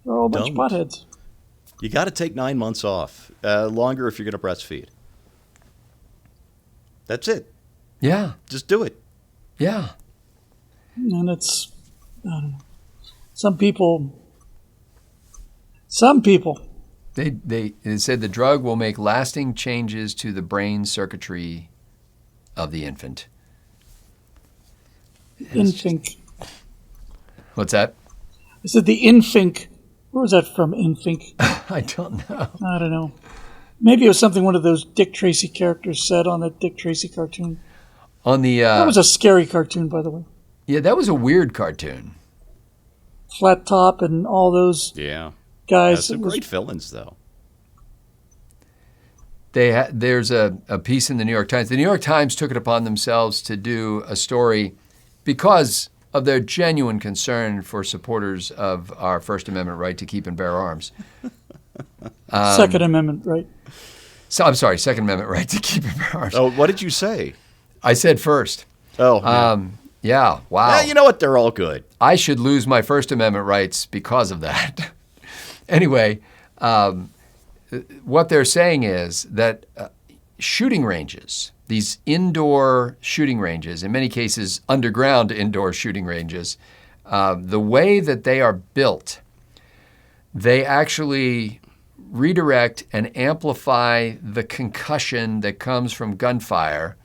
They're all a bunch of potheads. You got to take 9 months off, longer if you're going to breastfeed. That's it. Yeah. Just do it. Yeah. And it's, I don't know. Some people. They said the drug will make lasting changes to the brain circuitry of the infant. Infink. What's that? I said the infink. Where was that from, infink? I don't know. I don't know. Maybe it was something one of those Dick Tracy characters said on that Dick Tracy cartoon. On the That was a scary cartoon, by the way. yeah, that was a weird cartoon. Flat Top and all those Yeah. guys. Some great villains, though. There's a piece in the New York Times. The New York Times took it upon themselves to do a story because of their genuine concern for supporters of our First Amendment right to keep and bear arms. Second Amendment, right? So I'm sorry, Second Amendment right to keep and bear arms. Oh, what did you say? I said first. Oh, yeah. Yeah, wow. You know what? They're all good. I should lose my First Amendment rights because of that. Anyway, what they're saying is that shooting ranges, these indoor shooting ranges, in many cases underground indoor shooting ranges, the way that they are built, they actually redirect and amplify the concussion that comes from gunfire,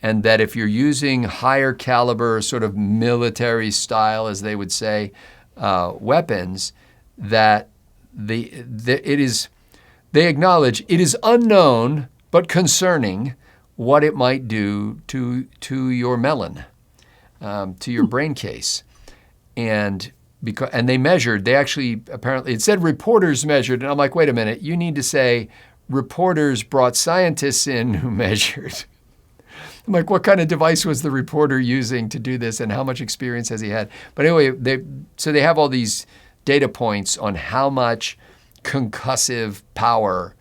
and that if you're using higher caliber, sort of military style, as they would say, weapons, that they acknowledge it is unknown but concerning what it might do to your melon, to your brain case. And they measured, they actually, apparently, it said reporters measured, and I'm like, wait a minute, you need to say reporters brought scientists in who measured. I'm like, what kind of device was the reporter using to do this, and how much experience has he had? But anyway, they have all these data points on how much concussive power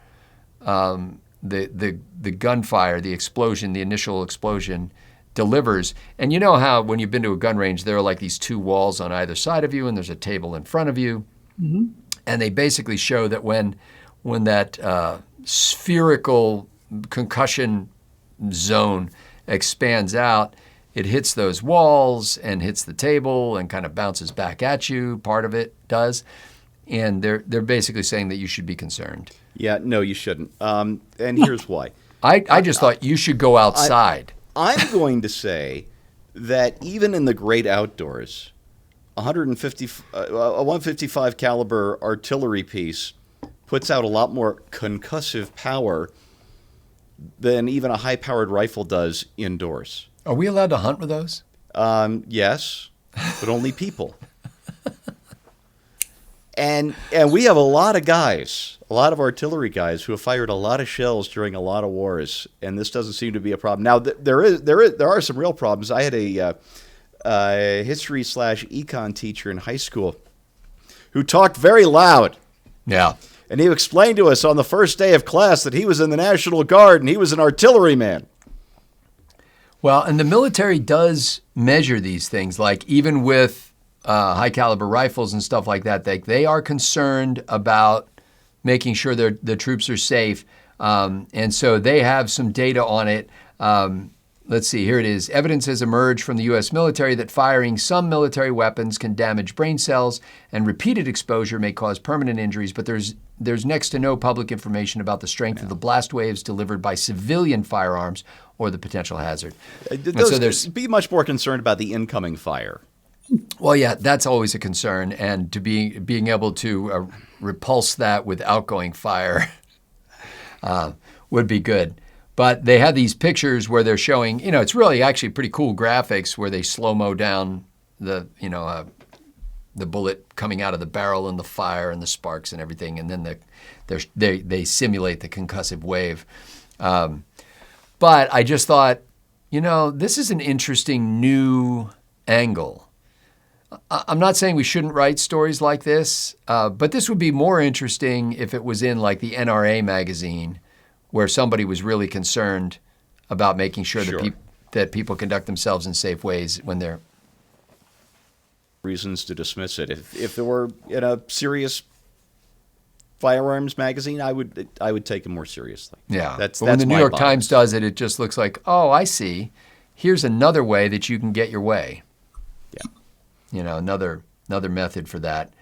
the gunfire, the explosion, the initial explosion delivers. And you know how when you've been to a gun range, there are like these two walls on either side of you, and there's a table in front of you. Mm-hmm. And they basically show that when that spherical concussion zone expands out, it hits those walls and hits the table and kind of bounces back at you. Part of it does. And they're basically saying that you should be concerned. Yeah, no, you shouldn't. And here's why. I just thought you should go outside. I'm going to say that even in the great outdoors, a 155 caliber artillery piece puts out a lot more concussive power than even a high-powered rifle does indoors. Are we allowed to hunt with those? Yes, but only people. And we have a lot of guys, a lot of artillery guys who have fired a lot of shells during a lot of wars, and this doesn't seem to be a problem. Now, there are some real problems. I had a history/econ teacher in high school who talked very loud. Yeah. And he explained to us on the first day of class that he was in the National Guard and he was an artilleryman. Well, and the military does measure these things, like even with high caliber rifles and stuff like that. They are concerned about making sure the troops are safe. And so they have some data on it. Let's see, here it is. Evidence has emerged from the U.S. military that firing some military weapons can damage brain cells, and repeated exposure may cause permanent injuries, but there's next to no public information about the strength of the blast waves delivered by civilian firearms or the potential hazard. Be much more concerned about the incoming fire. Well, yeah, that's always a concern, and to being able to repulse that with outgoing fire would be good. But they have these pictures where they're showing, it's really actually pretty cool graphics where they slow-mo down the bullet coming out of the barrel and the fire and the sparks and everything, and then they simulate the concussive wave. But I just thought, this is an interesting new angle. I'm not saying we shouldn't write stories like this, but this would be more interesting if it was in like the NRA magazine, where somebody was really concerned about making sure that people conduct themselves in safe ways when they're... Reasons to dismiss it. If there were in a serious firearms magazine, I would take it more seriously. Yeah. That's when the New my York bias. Times does it, it just looks like, oh, I see. Here's another way that you can get your way. Yeah. You know, another method for that.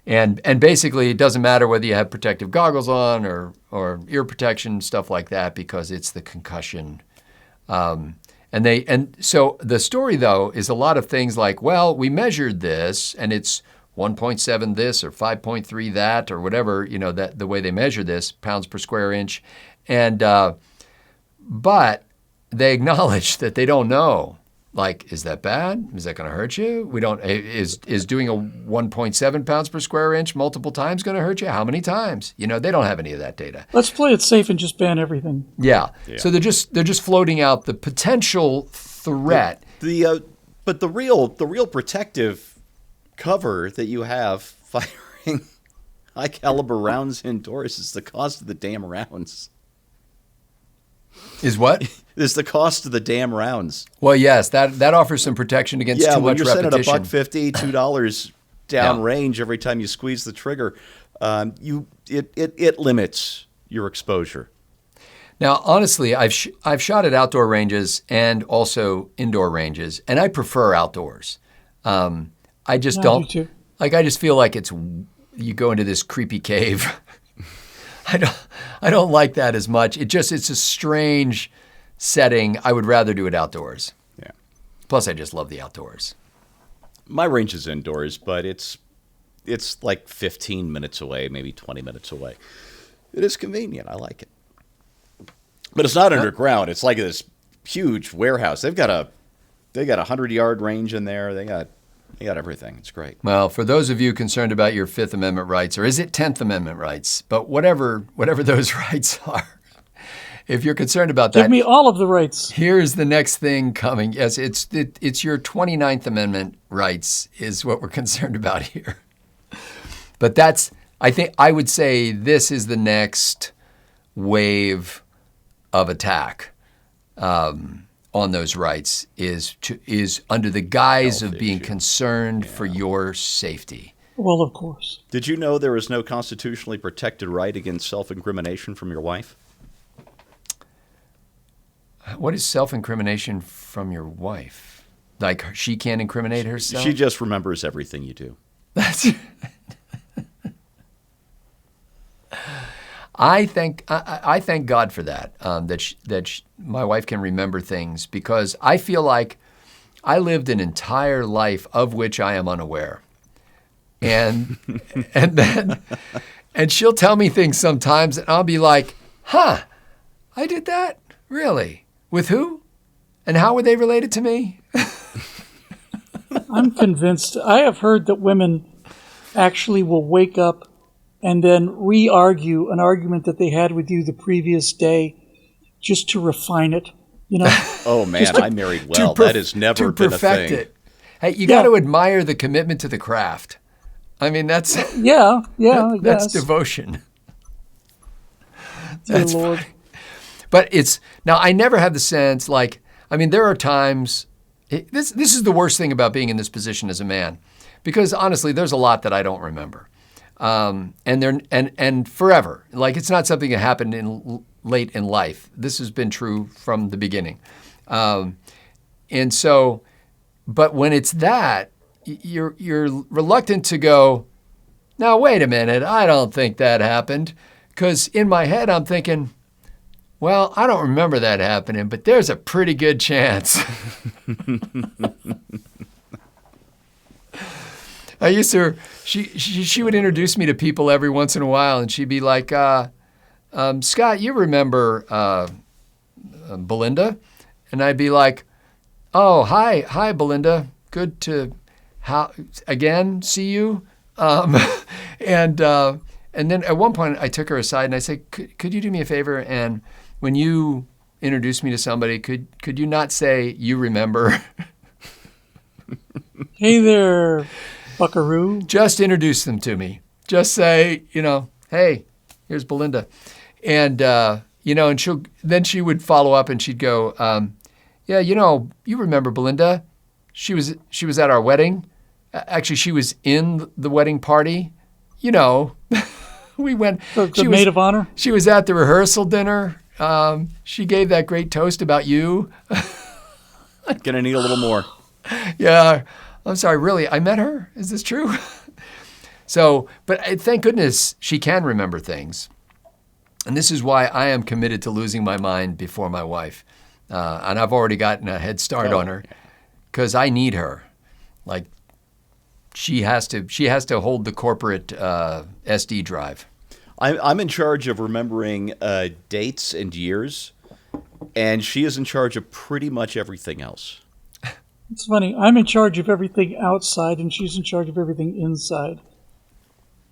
And basically, it doesn't matter whether you have protective goggles on or ear protection, stuff like that, because it's the concussion. And so the story, though, is a lot of things like, well, we measured this, and it's 1.7 this or 5.3 that or whatever, you know, that the way they measure this, pounds per square inch. And but they acknowledge that they don't know. Like, is that bad? Is that going to hurt you? We don't. Is doing a 1.7 pounds per square inch multiple times going to hurt you? How many times? You know, they don't have any of that data. Let's play it safe and just ban everything. Yeah. So they're just floating out the potential threat. But the real protective cover that you have firing high caliber rounds indoors is the cost of the damn rounds. Is what? Is the cost of the damn rounds. Well, yes, that offers some protection against too much repetition. Yeah, when you're sending $1.50, $2 down range every time you squeeze the trigger, it limits your exposure. Now, honestly, I've shot at outdoor ranges and also indoor ranges, and I prefer outdoors. I just don't. Me too. Like, I just feel like you go into this creepy cave. I don't like that as much. It's a strange setting. I would rather do it outdoors. Yeah. Plus, I just love the outdoors. My range is indoors, but it's like 15 minutes away, maybe 20 minutes away. It is convenient. I like it. But it's not underground. It's like this huge warehouse. They got a 100-yard range in there. They got everything. It's great. Well, for those of you concerned about your Fifth Amendment rights, or is it 10th Amendment rights, but whatever those rights are, if you're concerned about that, give me all of the rights. Here's the next thing coming. Yes, it's your 29th Amendment rights is what we're concerned about here. But I would say this is the next wave of attack on those rights is under the guise Health of being issue. concerned for your safety. Well, of course. Did you know there is no constitutionally protected right against self-incrimination from your wife? What is self-incrimination from your wife? Like she can't incriminate herself? She just remembers everything you do. That's. I thank God for that. My wife can remember things because I feel like I lived an entire life of which I am unaware, and she'll tell me things sometimes, and I'll be like, "Huh, I did that? Really? With who? And how were they related to me?" I'm convinced. I have heard that women actually will wake up and then re-argue an argument that they had with you the previous day just to refine it, you know? Oh, man, I married well. That has never been a thing. It. Hey, you got to admire the commitment to the craft. I mean, that's I that's guess. devotion. Dear That's Lord. funny. But now I never have the sense there are times, this is the worst thing about being in this position as a man, because honestly, there's a lot that I don't remember. And forever. Like, it's not something that happened late in life. This has been true from the beginning. And so, but when it's that, you're reluctant to go, now wait a minute, I don't think that happened. Because in my head, I'm thinking, well, I don't remember that happening, but there's a pretty good chance. I used to, she would introduce me to people every once in a while, and she'd be like, Scott, you remember Belinda? And I'd be like, oh, hi, Belinda. Good to again see you. And then at one point I took her aside and I said, could you do me a favor? And when you introduce me to somebody, could you not say you remember? Hey there, buckaroo. Just introduce them to me. Just say, hey, here's Belinda. And, and she would follow up and she'd go, yeah, you remember Belinda. She was at our wedding. Actually, she was in the wedding party, We went. The maid of honor? She was at the rehearsal dinner. She gave that great toast about you. Gonna need a little more. Yeah. I'm sorry, really, I met her? Is this true? So, but thank goodness she can remember things. And this is why I am committed to losing my mind before my wife. And I've already gotten a head start on her because I need her. Like, she has to hold the corporate SD drive. I'm in charge of remembering dates and years, and she is in charge of pretty much everything else. It's funny. I'm in charge of everything outside, and she's in charge of everything inside.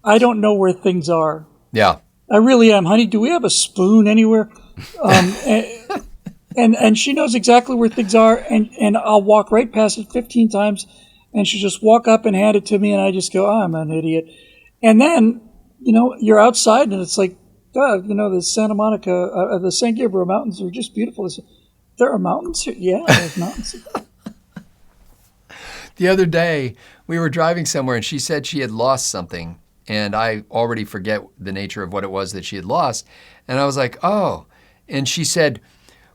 I don't know where things are. Yeah. I really am. Honey, do we have a spoon anywhere? And she knows exactly where things are, and I'll walk right past it 15 times, and she'll just walk up and hand it to me, and I just go, oh, I'm an idiot. And then, you're outside, and it's like, the Santa Monica, the San Gabriel Mountains are just beautiful. There are mountains here? Yeah, there's mountains here. The other day, we were driving somewhere, and she said she had lost something, and I already forget the nature of what it was that she had lost. And I was like, oh. And she said,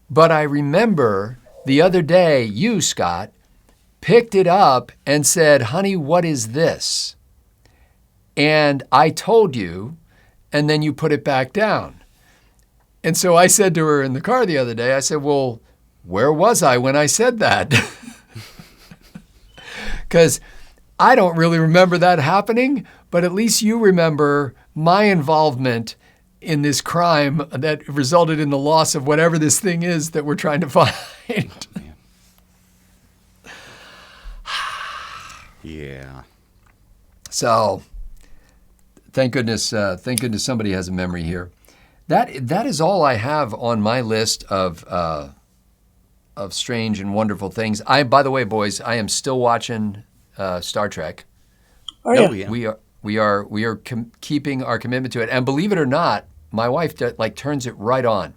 but I remember the other day you, Scott, picked it up and said, honey, what is this? And I told you, and then you put it back down. And so I said to her in the car the other day, I said, well, where was I when I said that? Because I don't really remember that happening, but at least you remember my involvement in this crime that resulted in the loss of whatever this thing is that we're trying to find. Yeah. So, thank goodness somebody has a memory here. That is all I have on my list of strange and wonderful things. By the way, boys, I am still watching Star Trek. Oh yeah. We are keeping our commitment to it, and believe it or not, my wife turns it right on.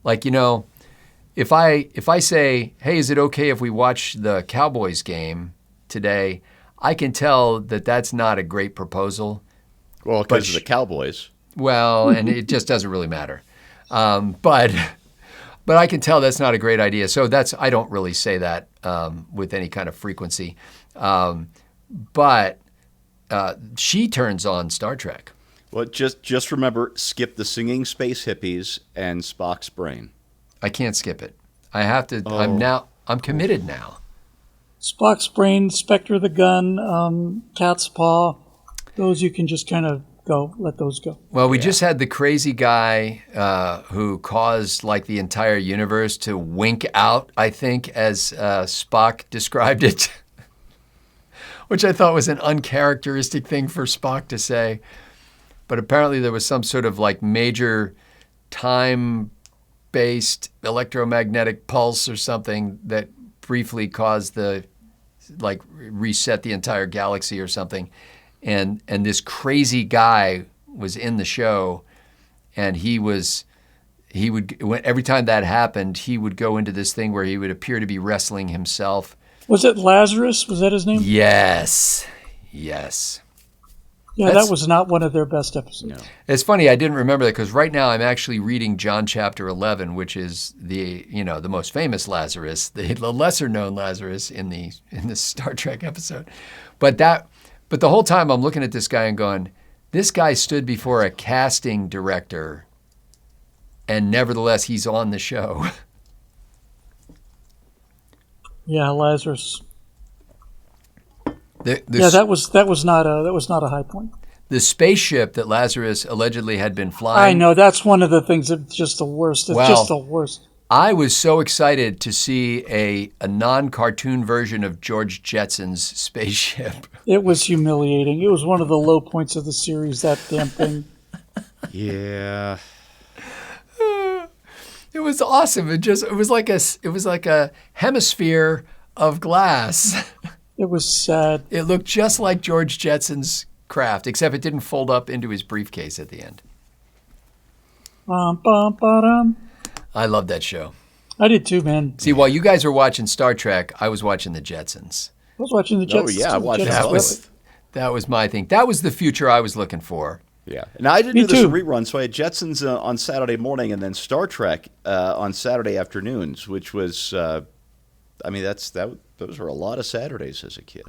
Like, if I say, hey, is it okay if we watch the Cowboys game today? I can tell that that's not a great proposal. Well, because of the Cowboys. Well, and it just doesn't really matter. But I can tell that's not a great idea. So I don't really say that with any kind of frequency. But she turns on Star Trek. Well, just remember, skip the singing space hippies and Spock's brain. I can't skip it. I have to. Oh. I'm committed now. Spock's brain, Spectre the gun, Cat's paw. Those you can just kind of let those go. Well, we just had the crazy guy who caused the entire universe to wink out, I think, as Spock described it, which I thought was an uncharacteristic thing for Spock to say. But apparently there was some sort of major time-based electromagnetic pulse or something that briefly caused reset the entire galaxy or something. And this crazy guy was in the show, and he would, every time that happened, he would go into this thing where he would appear to be wrestling himself. Was it Lazarus? Was that his name? Yes. Yeah, that was not one of their best episodes. No. It's funny, I didn't remember that because right now I'm actually reading John chapter 11, which is the most famous Lazarus, the lesser known Lazarus in the Star Trek episode. But the whole time I'm looking at this guy and going, this guy stood before a casting director, and nevertheless he's on the show. Yeah, Lazarus. That was not a high point. The spaceship that Lazarus allegedly had been flying. I know, that's one of the things that's just the worst. It's just the worst. I was so excited to see a non-cartoon version of George Jetson's spaceship. It was humiliating. It was one of the low points of the series, that damn thing. Yeah. It was awesome. It was like a hemisphere of glass. It was sad. It looked just like George Jetson's craft, except it didn't fold up into his briefcase at the end. Bum, bum, ba-dum. I love that show. I did too, man. See, while you guys were watching Star Trek, I was watching the Jetsons. I was watching the Jetsons. Oh yeah, I watched That was my thing. That was the future I was looking for. Yeah. Now, I didn't Me do this too. in rerun, so I had Jetsons on Saturday morning and then Star Trek on Saturday afternoons, which was, those were a lot of Saturdays as a kid.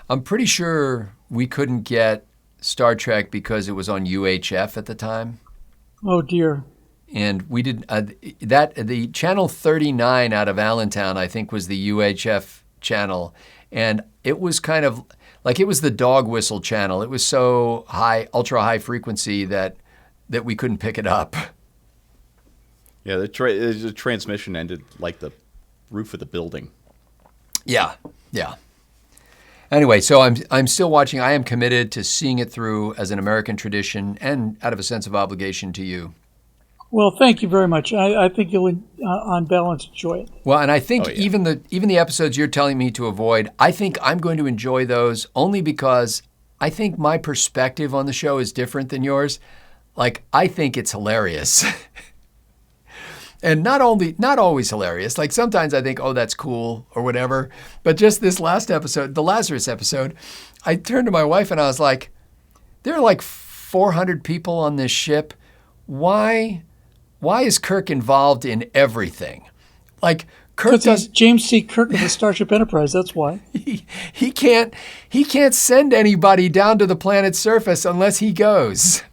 I'm pretty sure we couldn't get Star Trek because it was on UHF at the time. Oh dear. And we did the channel 39 out of Allentown, I think, was the UHF channel, and it was kind of like it was the dog whistle channel. It was so high, ultra high frequency that we couldn't pick it up. Yeah, the transmission ended like the roof of the building. Yeah. Anyway, so I'm still watching. I am committed to seeing it through as an American tradition and out of a sense of obligation to you. Well, thank you very much. I think you'll, on balance, enjoy it. Well, and I think Oh, yeah. even the episodes you're telling me to avoid, I think I'm going to enjoy those only because I think my perspective on the show is different than yours. Like, I think it's hilarious. And not always hilarious. Like sometimes I think, oh, that's cool or whatever. But just this last episode, the Lazarus episode, I turned to my wife and I was like, there are like 400 people on this ship. Why is Kirk involved in everything? Like Kirk Because he's does, James C. Kirk of the Starship Enterprise. That's why. he can't send anybody down to the planet's surface unless he goes.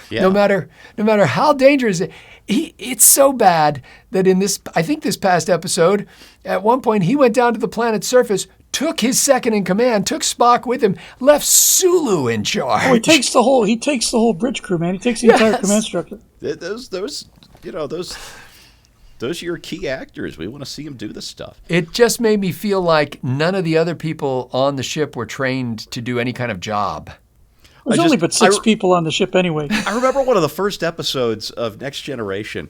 Yeah. No matter how dangerous it's so bad that in this, I think this past episode, at one point he went down to the planet's surface, took his second in command, took Spock with him, left Sulu in charge. Oh, he takes the whole bridge crew, man. He takes the entire command structure. Those are your key actors. We want to see them do this stuff. It just made me feel like none of the other people on the ship were trained to do any kind of job. There's only but six people on the ship anyway. I remember one of the first episodes of Next Generation.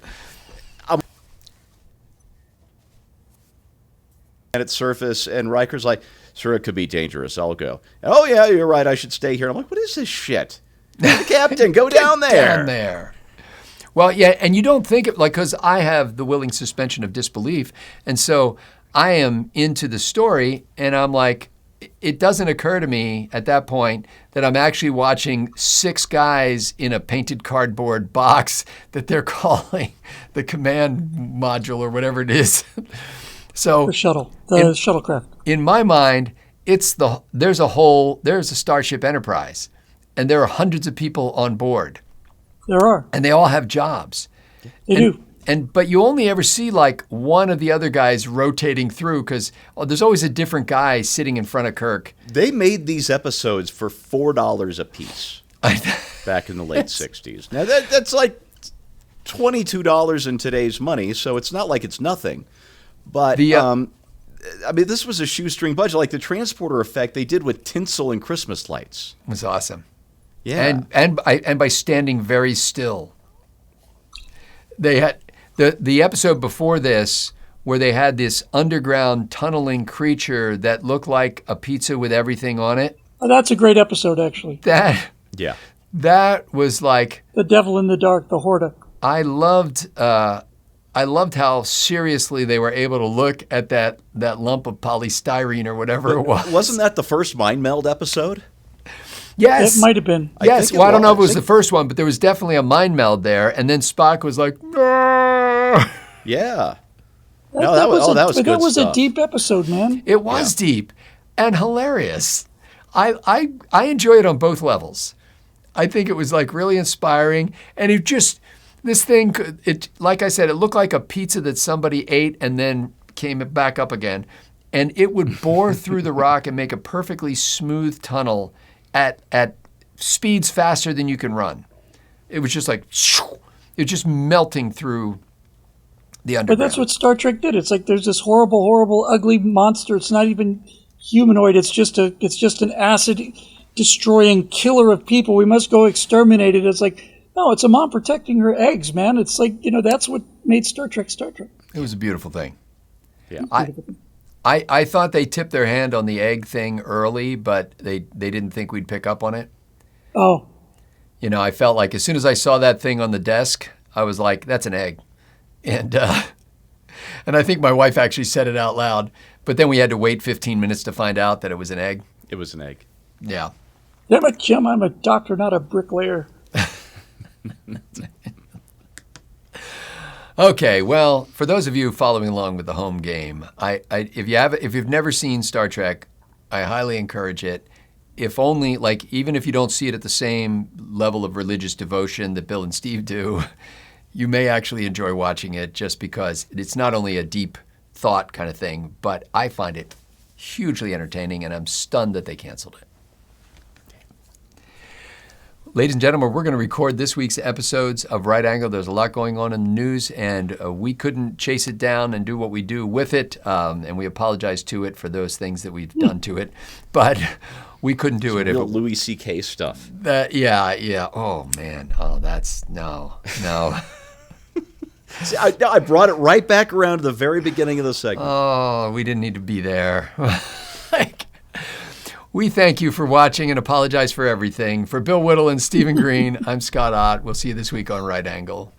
At surface, and Riker's like, "Sir, it could be dangerous. I'll go." And, "Oh yeah, you're right. I should stay here." I'm like, "What is this shit? The captain, go down there." Down there. Well, yeah, and you don't think it like because I have the willing suspension of disbelief, and so I am into the story, and I'm like, it doesn't occur to me at that point that I'm actually watching six guys in a painted cardboard box that they're calling the command module or whatever it is. So The shuttlecraft. in my mind, there's a Starship Enterprise, and there are hundreds of people on board, There are. and they all have jobs. They do. But you only ever see like one of the other guys rotating through because there's always a different guy sitting in front of Kirk. They made these episodes for $4 a piece back in the late '60s. Now that's like $22 in today's money, so it's not like it's nothing. But this was a shoestring budget. Like the transporter effect they did with tinsel and Christmas lights. It was awesome. Yeah, And by standing very still. They had the episode before this where they had this underground tunneling creature that looked like a pizza with everything on it. Oh, that's a great episode, actually. That was like The Devil in the Dark, the Horta. I loved how seriously they were able to look at that lump of polystyrene or whatever it was. Wasn't that the first Mind Meld episode? Yes. It might have been. Yes. think it Well, I don't know if it was. was the first one, but there was definitely a mind meld there. And then Spock was like, "No." Yeah. That was good That was stuff. a deep episode, man. It was deep and hilarious. I enjoy it on both levels. I think it was like really inspiring. And this thing, like I said, it looked like a pizza that somebody ate and then came back up again. And it would bore through the rock and make a perfectly smooth tunnel at speeds faster than you can run. It was just like, it was just melting through the underground. But that's what Star Trek did. It's like there's this horrible, horrible, ugly monster. It's not even humanoid. It's just an acid destroying killer of people. We must go exterminate it. It's like, no, it's a mom protecting her eggs, man. It's like, that's what made Star Trek Star Trek. It was a beautiful thing. Yeah. I thought they tipped their hand on the egg thing early, but they didn't think we'd pick up on it. Oh, I felt like as soon as I saw that thing on the desk, I was like, that's an egg. And I think my wife actually said it out loud, but then we had to wait 15 minutes to find out that it was an egg. It was an egg. Yeah. Damn it, Jim, I'm a doctor, not a bricklayer. Okay, well, for those of you following along with the home game, if you've never seen Star Trek, I highly encourage it. If only, even if you don't see it at the same level of religious devotion that Bill and Steve do, you may actually enjoy watching it just because it's not only a deep thought kind of thing, but I find it hugely entertaining, and I'm stunned that they canceled it. Ladies and gentlemen, we're going to record this week's episodes of Right Angle. There's a lot going on in the news, and we couldn't chase it down and do what we do with it, and we apologize to it for those things that we've done to it, but we couldn't do it. Real Louis C.K. stuff. Yeah. Oh, man. Oh, that's, no. See, I brought it right back around to the very beginning of the segment. Oh, we didn't need to be there. We thank you for watching and apologize for everything. For Bill Whittle and Stephen Green, I'm Scott Ott. We'll see you this week on Right Angle.